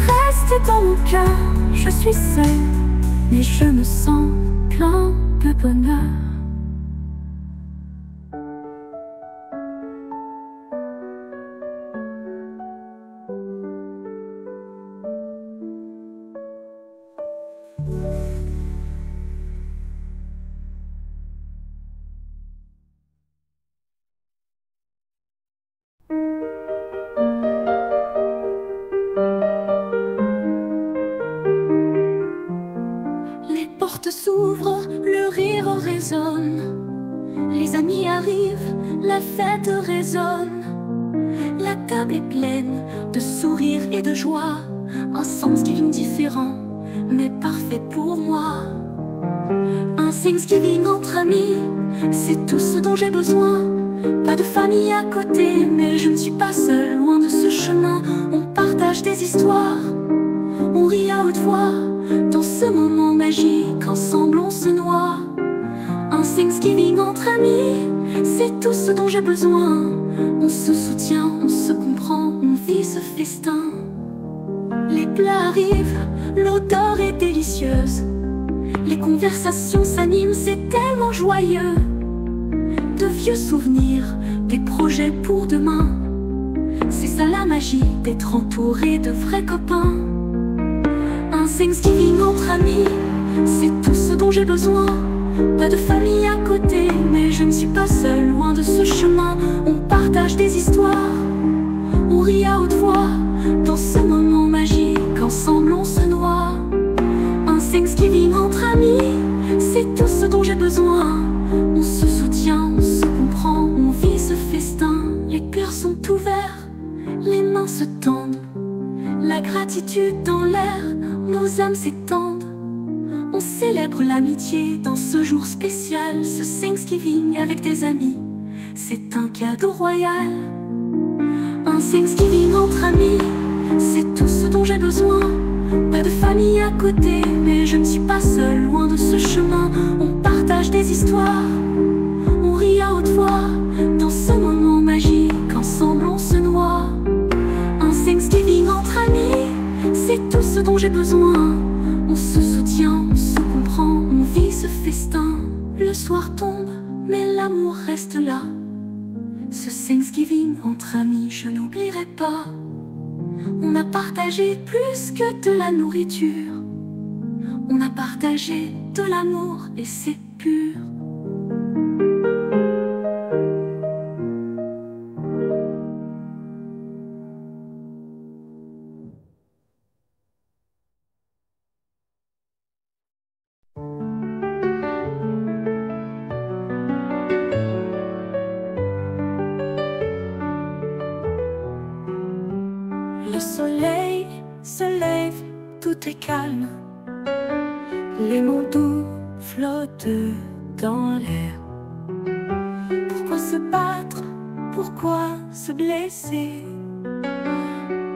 restent dans mon cœur. Je suis seule, mais je me sens plein de bonheur. Les portes s'ouvrent, le rire résonne. Les amis arrivent, la fête résonne. La table est pleine de sourires et de joie. Un Thanksgiving différent, mais parfait pour moi. Un Thanksgiving entre amis, c'est tout ce dont j'ai besoin. Pas de famille à côté, mais je ne suis pas seule. Loin de ce chemin, on partage des histoires. On rit à haute voix, dans ce moment magique, ensemble on se noie. Un Thanksgiving entre amis, c'est tout ce dont j'ai besoin. On se soutient, on se comprend, on vit ce festin. Les plats arrivent, l'odeur est délicieuse. Les conversations s'animent, c'est tellement joyeux. De vieux souvenirs, des projets pour demain. C'est ça la magie d'être entouré de vrais copains. Un Thanksgiving entre amis, c'est tout ce dont j'ai besoin. Pas de famille à côté, mais je ne suis pas seule. Loin de ce chemin, on partage des histoires. On rit à haute voix, dans ce moment magique, ensemble on se noie. Un Thanksgiving entre amis, c'est tout ce dont j'ai besoin. On se soutient, on se comprend, on vit ce festin. Les cœurs sont ouverts, les mains se tendent. La gratitude dans l'air, nos âmes s'étendent. On célèbre l'amitié dans ce jour spécial. Ce Thanksgiving avec des amis, c'est un cadeau royal. Un Thanksgiving entre amis, c'est tout ce dont j'ai besoin. Pas de famille à côté, mais je ne suis pas seule. Loin de ce chemin, on partage des histoires. On rit à haute voix, dans ce moment magique, ensemble on se noie. Un Thanksgiving entre amis, c'est tout ce dont j'ai besoin. On se soutient, on se comprend, on vit ce festin. Le soir tombe, mais l'amour reste là. Ce Thanksgiving entre amis, je n'oublierai pas. On a partagé plus que de la nourriture. On a partagé de l'amour et c'est pur. Le soleil se lève, tout est calme. Les mots doux flottent dans l'air. Pourquoi se battre? Pourquoi se blesser?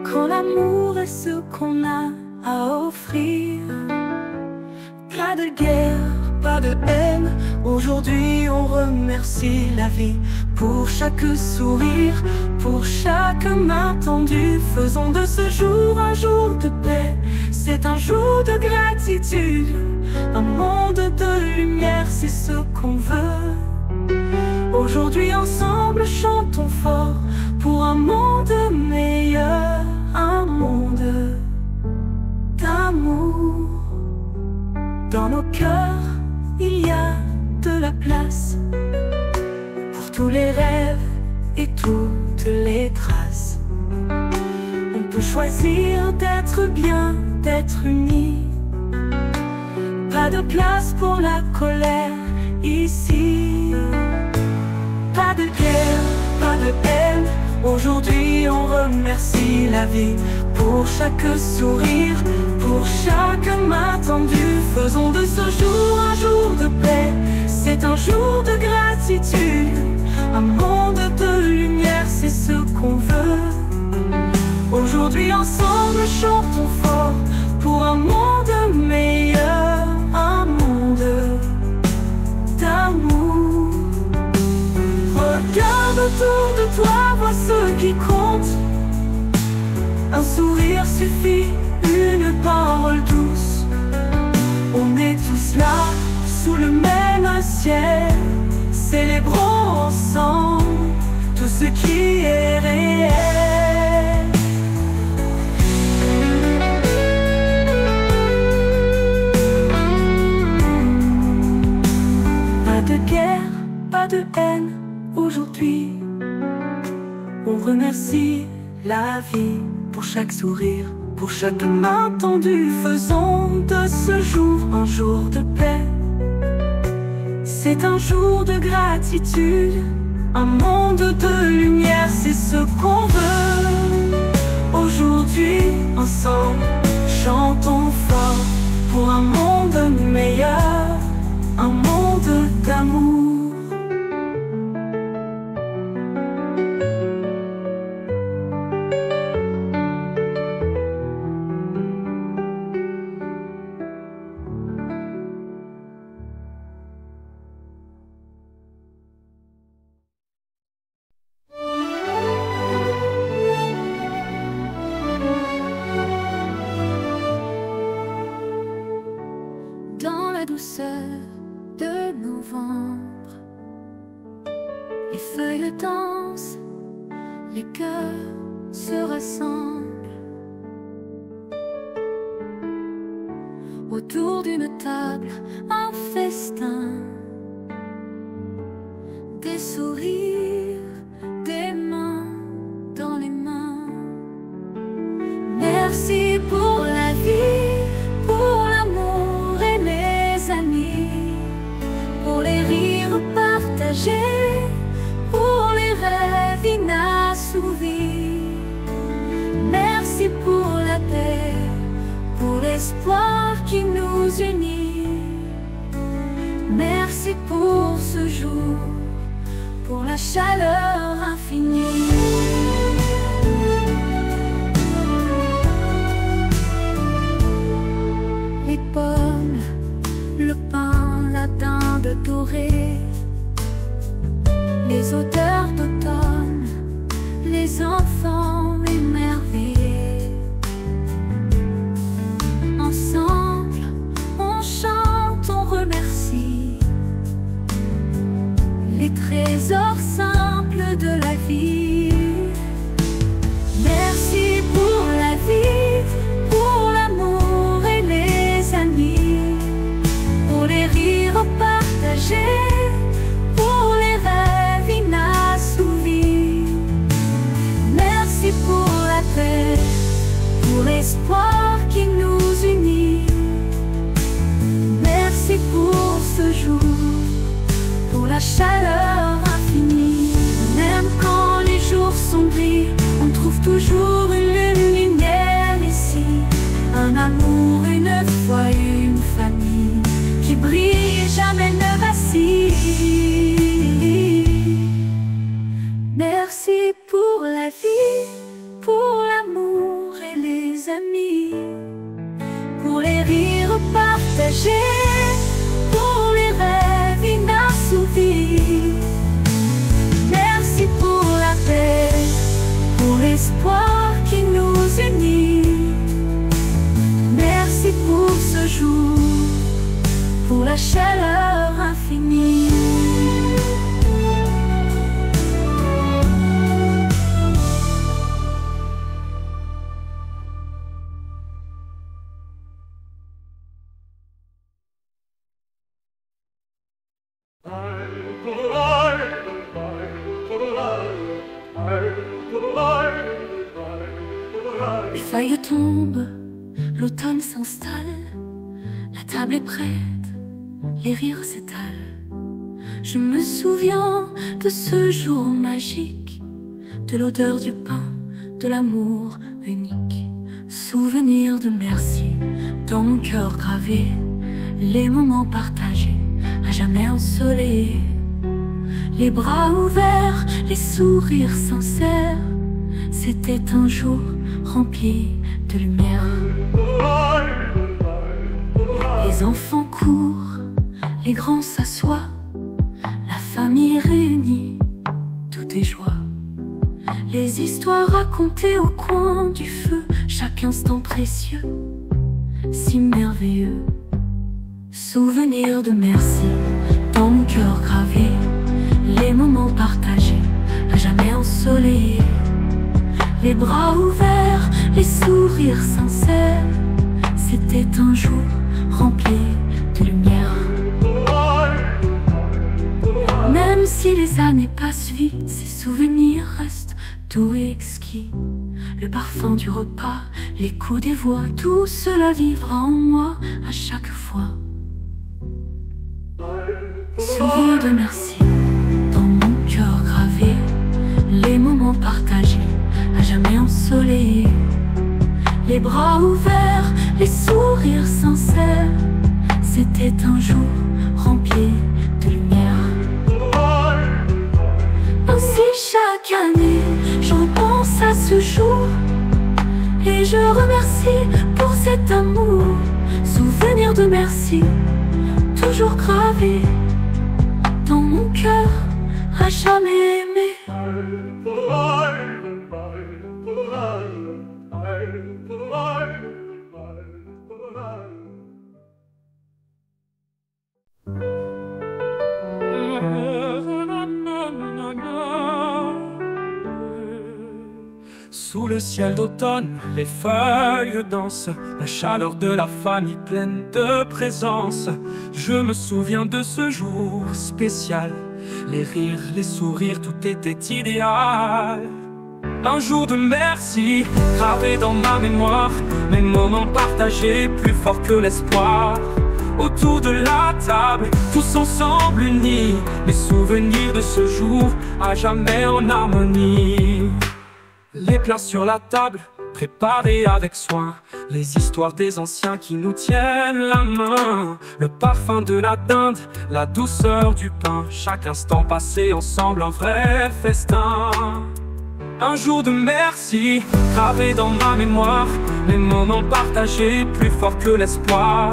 Quand l'amour est ce qu'on a à offrir. Pas de guerre, pas de haine. Aujourd'hui on remercie la vie pour chaque sourire, pour chaque main tendue. Faisons de ce jour un jour de paix. C'est un jour de gratitude, un monde de lumière, c'est ce qu'on veut. Aujourd'hui ensemble chantons fort pour un monde meilleur, un monde d'amour. Dans nos cœurs, il y a de la place pour tous les rêves et toutes toutes les traces. On peut choisir d'être bien, d'être unis. Pas de place pour la colère ici. Pas de guerre, pas de haine. Aujourd'hui on remercie la vie pour chaque sourire, pour chaque main tendue. Faisons de ce jour un jour de paix. C'est un jour de gratitude, un monde de lumière, c'est ce qu'on veut. Aujourd'hui ensemble chantons fort pour un monde meilleur, un monde d'amour. Regarde autour de toi, vois ce qui compte. Un sourire suffit, une parole douce. On est tous là, sous le même ciel. Célébrons ensemble tout ce qui est réel. Pas de guerre, pas de haine. Aujourd'hui, on remercie la vie pour chaque sourire, pour chaque main tendue. Faisons de ce jour un jour de paix. C'est un jour de gratitude, un monde de lumière, c'est ce qu'on veut. Aujourd'hui, ensemble, chantons fort pour un monde meilleur, un monde d'amour. Dans la douceur de novembre, les feuilles dansent, les cœurs se rassemblent autour d'une table, un festin, des sourires, des mains dans les mains. Merci pour la vie, pour l'amour et les amis, pour les rires partagés, pour les rêves inassouvis. Merci pour la paix, pour l'espoir qui nous unit. Merci pour ce jour, pour la chaleur infinie. Les pommes, le pain, la dinde dorée, les odeurs d'automne, les enfants émerveillés. Ensemble, on chante, on remercie les trésors simples de la vie. Merci pour la vie, pour l'amour et les amis, pour les rires partagés, pour les rêves inassouvis. Merci pour la paix, pour l'espoir qui nous unit. Merci pour ce jour, pour la chaleur infinie. Même quand les jours sont gris, on trouve toujours une lumière ici. Un amour, une foi, une famille qui brille et jamais ne vacille. Merci pour la vie, pour l'amour et les amis, pour les rires partagés, pour les rêves inassouvis. Merci pour la paix, pour l'espoir qui nous unit. Merci pour ce jour, pour la chaleur infinie. I feuilles tombent, l'automne s'installe, la table est prête, les rires s'étalent. Je me souviens de ce jour magique, de l'odeur du pain, de l'amour unique. Souvenir de merci, dans mon cœur gravé, les moments partagés, à jamais ensoleillés. Les bras ouverts, les sourires sincères, c'était un jour rempli de lumière. Les enfants courent, les grands s'assoient, la famille réunie, tout est joie. Les histoires racontées au coin du feu, chaque instant précieux, si merveilleux. Souvenir de merci, dans mon cœur gravé, les moments partagés, à jamais ensoleillés. Les bras ouverts, les sourires sincères, c'était un jour rempli de lumière. Même si les années passent vite, ces souvenirs restent doux et exquis. Le parfum du repas, l'écho des voix, tout cela vivra en moi à chaque fois. Souvenir de merci, dans mon cœur gravé, les moments partagés, à jamais ensoleillés. Les bras ouverts, les sourires sincères, c'était un jour rempli de lumière. Ainsi chaque année, je repense à ce jour et je remercie pour cet amour. Souvenir de merci, toujours gravé dans mon cœur, à jamais aimé. Sous le ciel d'automne, les feuilles dansent, la chaleur de la famille pleine de présence. Je me souviens de ce jour spécial, les rires, les sourires, tout était idéal. Un jour de merci, gravé dans ma mémoire, mes moments partagés, plus forts que l'espoir. Autour de la table, tous ensemble unis, les souvenirs de ce jour, à jamais en harmonie. Les plats sur la table, préparés avec soin, les histoires des anciens qui nous tiennent la main. Le parfum de la dinde, la douceur du pain, chaque instant passé ensemble, un vrai festin. Un jour de merci, gravé dans ma mémoire, les moments partagés, plus forts que l'espoir.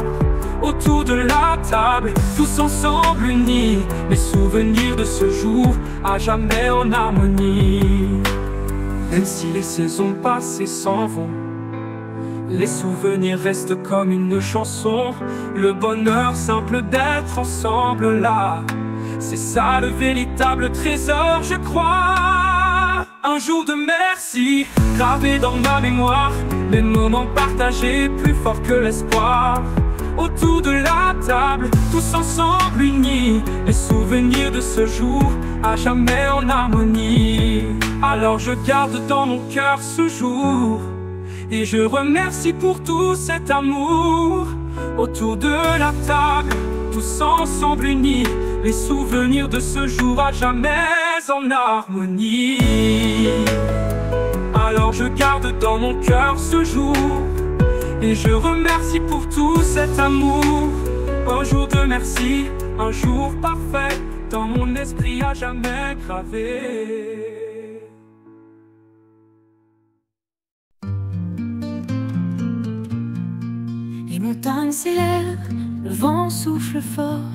Autour de la table, tous ensemble unis, les souvenirs de ce jour, à jamais en harmonie. Même si les saisons passent et s'en vont, les souvenirs restent comme une chanson. Le bonheur simple d'être ensemble là, c'est ça le véritable trésor, je crois. Un jour de merci, gravé dans ma mémoire, les moments partagés, plus forts que l'espoir. Autour de la table, tous ensemble unis, les souvenirs de ce jour, à jamais en harmonie. Alors je garde dans mon cœur ce jour, et je remercie pour tout cet amour. Autour de la table, tous ensemble unis, les souvenirs de ce jour, à jamais en harmonie. Alors je garde dans mon cœur ce jour, et je remercie pour tout cet amour. Un jour de merci, un jour parfait, dans mon esprit à jamais gravé. Les montagnes s'élèvent, le vent souffle fort.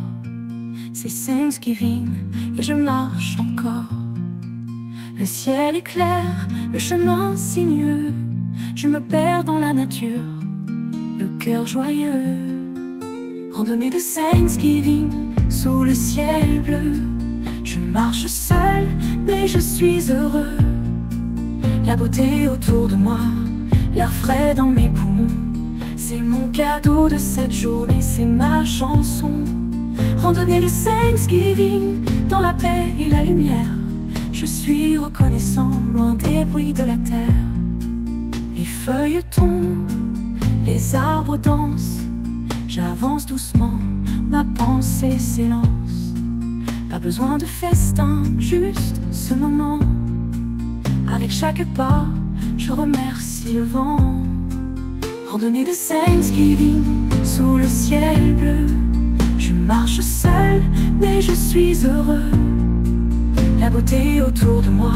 C'est Thanksgiving et je marche encore. Le ciel est clair, le chemin sinueux. Je me perds dans la nature, le cœur joyeux. Randonnée de Thanksgiving sous le ciel bleu. Je marche seul, mais je suis heureux. La beauté autour de moi, l'air frais dans mes poumons. C'est mon cadeau de cette journée, c'est ma chanson. Randonnée de Thanksgiving dans la paix et la lumière. Je suis reconnaissant, loin des bruits de la terre. Les feuilles tombent, les arbres dansent. J'avance doucement, ma pensée s'élance. Pas besoin de festin, juste ce moment. Avec chaque pas, je remercie le vent. Randonnée de Thanksgiving sous le ciel bleu. Je marche seul, mais je suis heureux. La beauté autour de moi,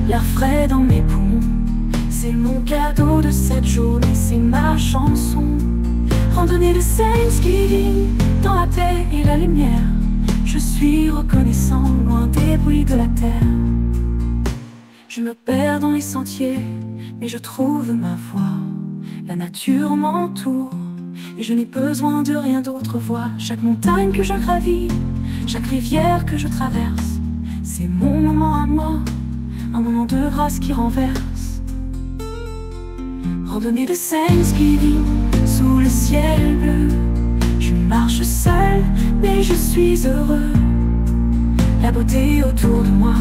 l'air frais dans mes poumons. C'est mon cadeau de cette journée, c'est ma chanson. Randonnée de Thanksgiving dans la paix et la lumière. Je suis reconnaissant, loin des bruits de la terre. Je me perds dans les sentiers, mais je trouve ma voie. La nature m'entoure, et je n'ai besoin de rien d'autre. Vois chaque montagne que je gravis, chaque rivière que je traverse. C'est mon moment à moi, un moment de grâce qui renverse. Randonnée de Thanksgiving sous le ciel bleu. Je marche seul, mais je suis heureux. La beauté autour de moi,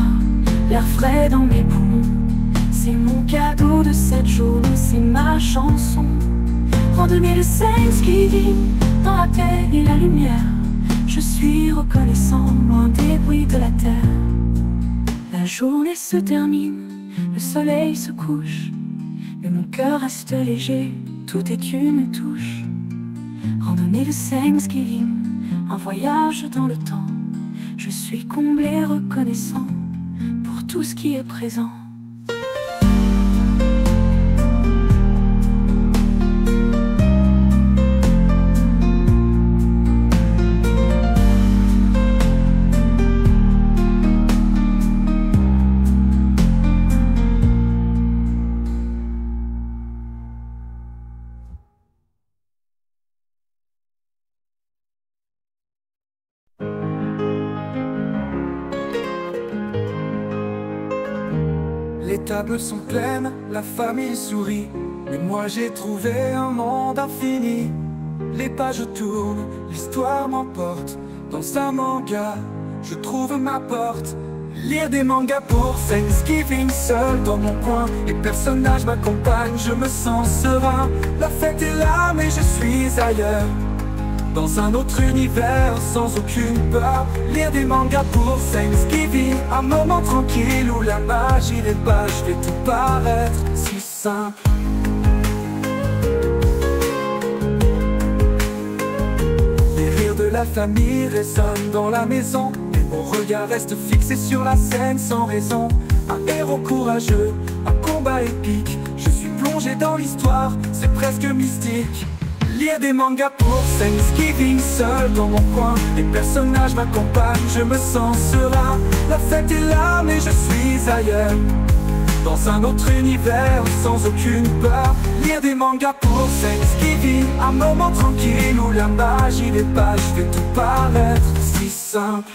l'air frais dans mes poumons. C'est mon cadeau de cette journée, c'est ma chanson. Randonnée de Thanksgiving dans la paix et la lumière. Je suis reconnaissant, loin des bruits de la terre. La journée se termine, le soleil se couche, mais mon cœur reste léger, tout est une touche. Randonnée de Thanksgiving, un voyage dans le temps. Je suis comblé, reconnaissant pour tout ce qui est présent. Les tables sont pleines, la famille sourit. Mais moi j'ai trouvé un monde infini. Les pages tournent, l'histoire m'emporte. Dans un manga, je trouve ma porte. Lire des mangas pour Thanksgiving, seul dans mon coin. Les personnages m'accompagnent, je me sens serein. La fête est là mais je suis ailleurs, dans un autre univers, sans aucune peur. Lire des mangas pour Thanksgiving, un moment tranquille où la magie des pages fait tout paraître si simple. Les rires de la famille résonnent dans la maison, et mon regard reste fixé sur la scène sans raison. Un héros courageux, un combat épique. Je suis plongé dans l'histoire, c'est presque mystique. Lire des mangas pour Thanksgiving, seul dans mon coin. Les personnages m'accompagnent, je me sens serein. La fête est là mais je suis ailleurs, dans un autre univers, sans aucune peur. Lire des mangas pour Thanksgiving, un moment tranquille où la magie des pages fait tout paraître si simple.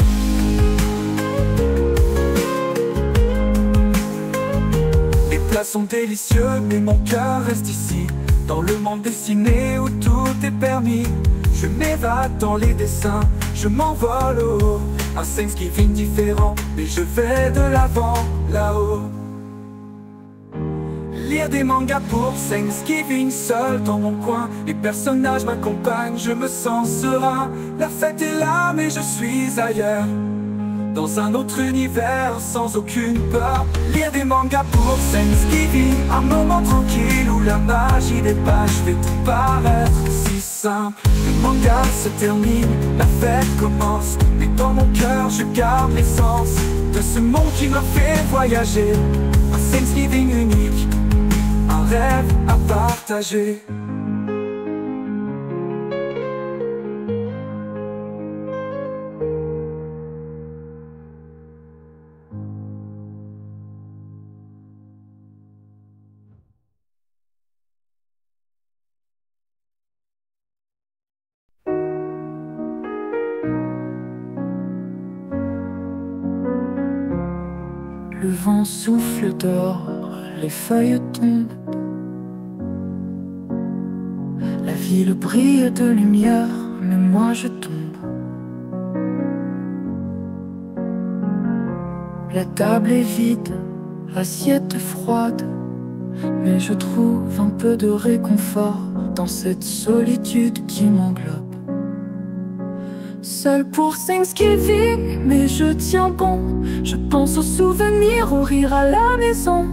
Les plats sont délicieux mais mon cœur reste ici, dans le monde dessiné où tout est permis. Je m'évade dans les dessins, je m'envole au haut. Un Thanksgiving différent, mais je vais de l'avant, là-haut. Lire des mangas pour Thanksgiving, seul dans mon coin. Les personnages m'accompagnent, je me sens serein. La fête est là mais je suis ailleurs, dans un autre univers, sans aucune peur. Lire des mangas pour Thanksgiving, un moment tranquille où la magie des pages fait tout paraître si simple. Le manga se termine, la fête commence, mais dans mon cœur je garde l'essence de ce monde qui m'a fait voyager. Un Thanksgiving unique, un rêve à partager. Le vent souffle dehors, les feuilles tombent. La ville brille de lumière, mais moi je tombe. La table est vide, l'assiette froide. mais je trouve un peu de réconfort dans cette solitude qui m'englobe. Seul pour Thanksgiving, mais je tiens bon. Je pense aux souvenirs, aux rires à la maison.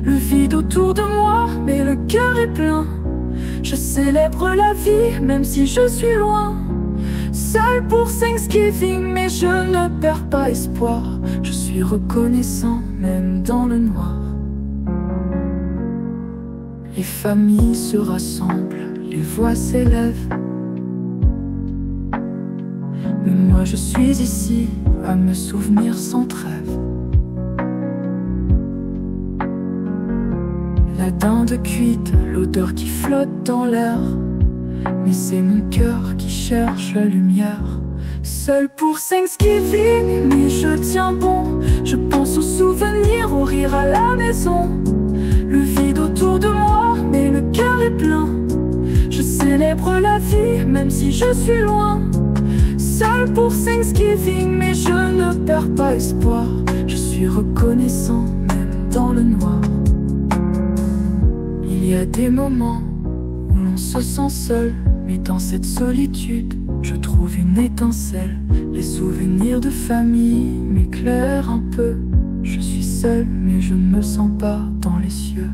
Le vide autour de moi, mais le cœur est plein. Je célèbre la vie, même si je suis loin. Seul pour Thanksgiving, mais je ne perds pas espoir. Je suis reconnaissant, même dans le noir. Les familles se rassemblent, les voix s'élèvent. Mais moi je suis ici, à me souvenir sans trêve. La dinde cuite, l'odeur qui flotte dans l'air. Mais c'est mon cœur qui cherche la lumière. Seul pour Thanksgiving, mais je tiens bon. Je pense aux souvenirs, aux rires à la maison. Le vide autour de moi, mais le cœur est plein. Je célèbre la vie, même si je suis loin. Seul pour Thanksgiving, mais je ne perds pas espoir. Je suis reconnaissant, même dans le noir. Il y a des moments où l'on se sent seul, mais dans cette solitude, je trouve une étincelle. Les souvenirs de famille m'éclairent un peu. Je suis seul, mais je ne me sens pas dans les cieux.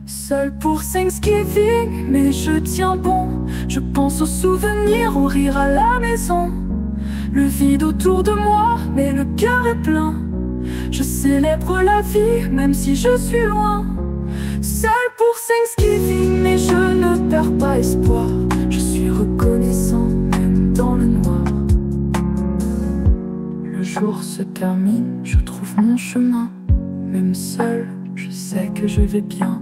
Seul pour Thanksgiving, mais je tiens bon. Je pense aux souvenirs, aux rires à la maison. Le vide autour de moi, mais le cœur est plein. Je célèbre la vie, même si je suis loin. Seul pour Thanksgiving, mais je ne perds pas espoir. Je suis reconnaissant, même dans le noir. Le jour se termine, je trouve mon chemin. Même seul, je sais que je vais bien.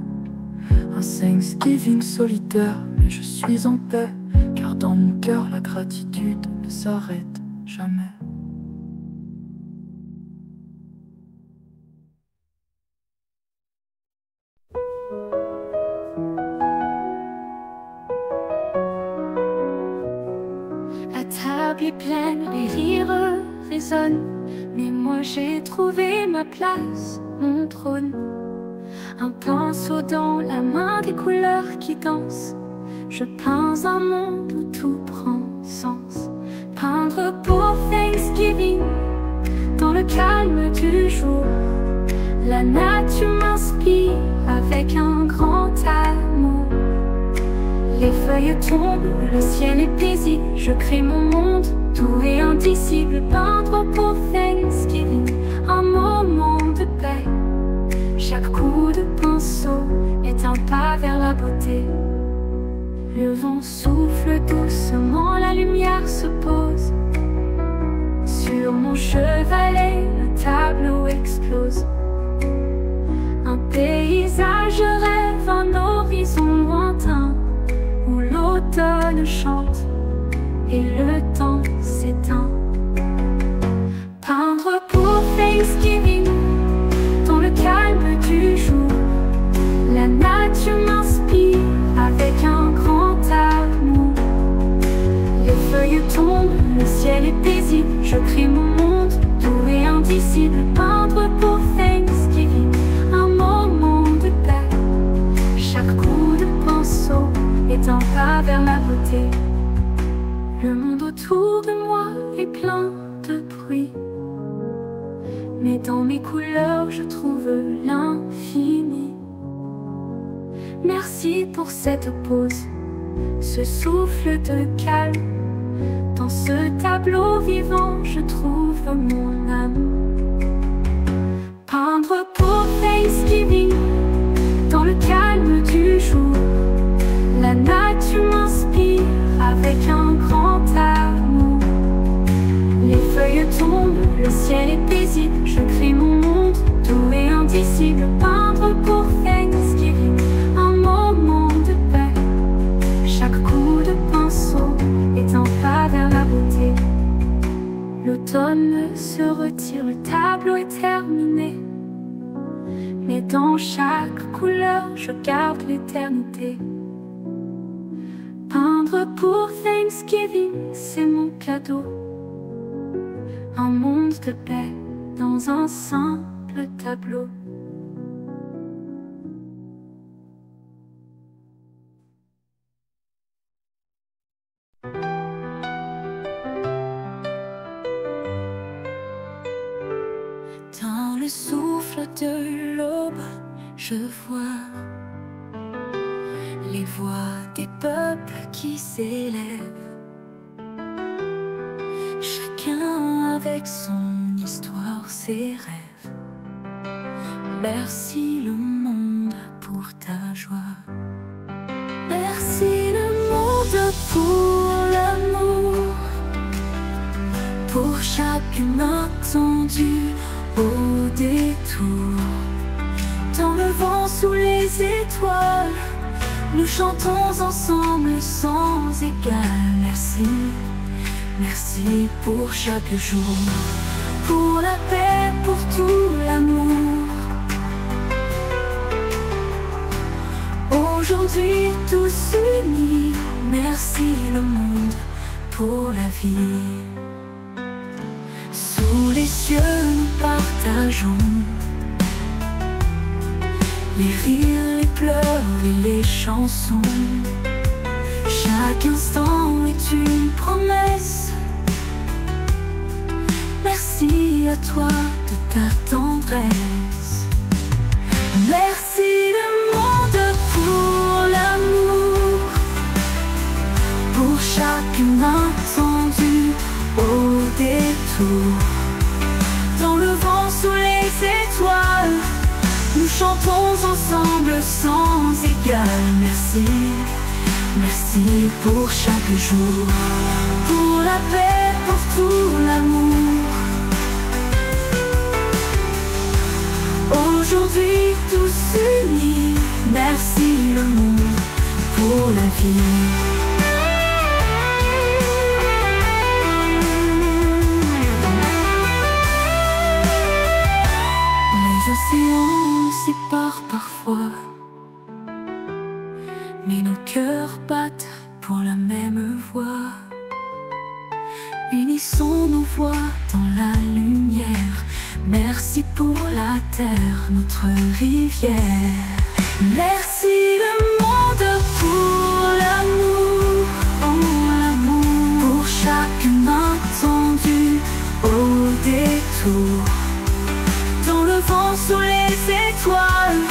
Un Thanksgiving solitaire, mais je suis en paix. Car dans mon cœur, la gratitude ne s'arrête jamais. La table est pleine, les rires résonnent. Mais moi j'ai trouvé ma place, mon trône. Un pinceau dans la main, des couleurs qui dansent. Je peins un monde où tout prend sens. Peindre pour Thanksgiving, dans le calme du jour. La nature m'inspire avec un grand amour. Les feuilles tombent, le ciel est paisible. Je crée mon monde, tout est indicible. Peindre pour Thanksgiving, un moment de paix. Chaque coup de pinceau est un pas vers la beauté. Le vent souffle doucement, la lumière se pose. Sur mon chevalet, le tableau explose. Un paysage rêve, un horizon lointain, où l'automne chante et le temps s'éteint. Peindre pour Thanksgiving, dans le calme du jour. La nature m'inspire avec un grand amour. Les feuilles tombent, le ciel est paisible. Je crée mon monde, tout est indicible. Peindre pour Thanksgiving, un moment de paix. Chaque coup de pinceau est un pas vers la beauté. Le monde autour de moi est plein de bruit, mais dans mes couleurs je trouve l'infini. Merci pour cette pause, ce souffle de calme. Dans ce tableau vivant, je trouve mon âme. Peindre pour Thanksgiving, dans le calme du jour. La nature m'inspire avec un grand amour. Les feuilles tombent, le ciel est paisible. Je crée mon monde, tout est indicible. Peindre pour Thanksgiving, un moment de paix. Chaque coup de pinceau est un pas vers la beauté. L'automne se retire, le tableau est terminé. Mais dans chaque couleur, je garde l'éternité. Peindre pour Thanksgiving, c'est mon cadeau. Un monde de paix dans un simple tableau. de l'aube, je vois les voix des peuples qui s'élèvent, chacun avec son histoire, ses rêves. Merci le monde pour ta joie. Merci le monde pour l'amour, pour chaque humain tendu au détour. Dans le vent, sous les étoiles, nous chantons ensemble sans égal. Merci, merci pour chaque jour, pour la paix, pour tout l'amour. Aujourd'hui tous unis, merci le monde pour la vie. Sous les cieux nous partageons les rires, les pleurs et les chansons. Chaque instant est une promesse. Merci à toi de ta tendresse. Merci le monde pour l'amour, pour chaque main tendue au détour. Dans le vent, sous les étoiles, nous chantons ensemble sans égal. Merci, merci pour chaque jour, pour la paix, pour tout l'amour. Aujourd'hui tous unis, merci le monde pour la vie. Les océans nous séparent parfois, mais nos cœurs battent pour la même voix. Unissons nos voix dans la lumière. Merci pour la terre, notre rivière. Merci le monde pour l'amour, oh l'amour, pour chaque main tendue au détour. Dans le vent, sous les étoiles,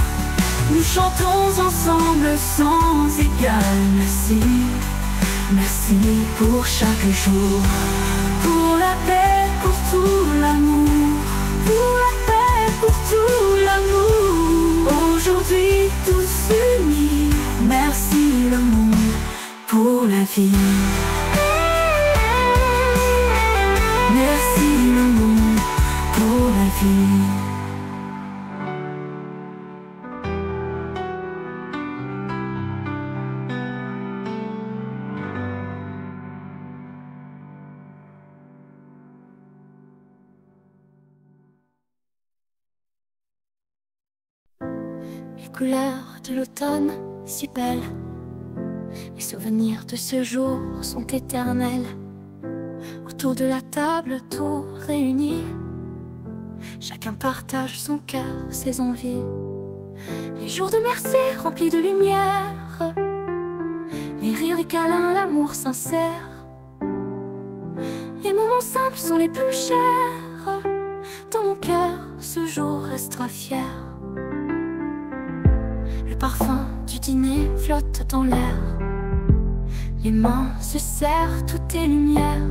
nous chantons ensemble sans égal. Merci, merci pour chaque jour, pour la paix, pour tout l'amour. Pour la paix, pour tout l'amour. Aujourd'hui tous unis, merci le monde pour la vie. Merci le monde pour la vie. Les couleurs de l'automne si belles, les souvenirs de ce jour sont éternels. Autour de la table, tout réunis, chacun partage son cœur, ses envies. Les jours de merci remplis de lumière, les rires, les câlins, l'amour sincère. Les moments simples sont les plus chers. Dans mon cœur, ce jour restera fier. Le parfum du dîner flotte dans l'air. Les mains se serrent, tout est lumière.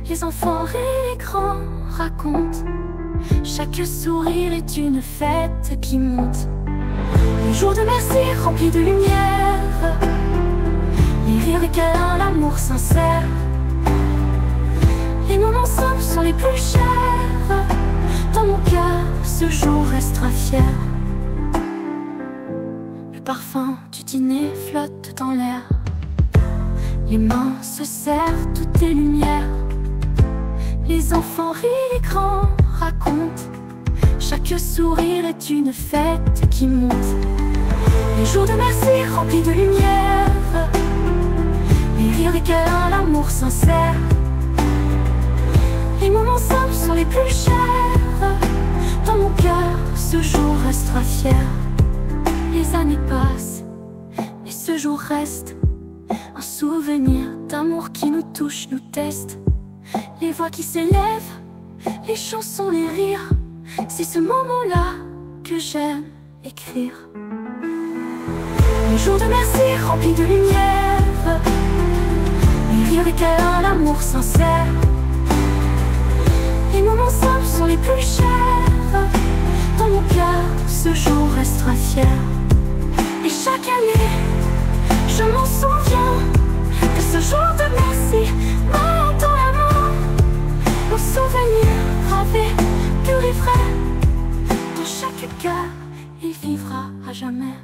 Les enfants rient, les grands racontent. Chaque sourire est une fête qui monte. Les jours de merci remplis de lumière, les rires, les câlins, l'amour sincère. Les moments simples sont les plus chers. Dans mon cœur, ce jour restera fier. Le parfum du dîner flotte dans l'air. Les mains se serrent, tout est lumière. Les enfants rient, les grands racontent. Chaque sourire est une fête qui monte. Les jours de merci remplis de lumière, les rires, les câlins, l'amour sincère. Les moments simples sont les plus chers. Dans mon cœur, ce jour restera fier. Les années passent, et ce jour reste un souvenir d'amour qui nous touche, nous teste. Les voix qui s'élèvent, les chansons, les rires, C'est ce moment-là que j'aime écrire. Les jours de merci remplis de lumière, les rires, les câlins, l'amour sincère. Les moments simples sont les plus chers. Dans mon cœur, ce jour restera fier. Et chaque année, je m'en souviens que ce jour de merci m'a dans la main. Nos souvenirs gravés, purs et vrais. Dans chaque cœur, il vivra à jamais.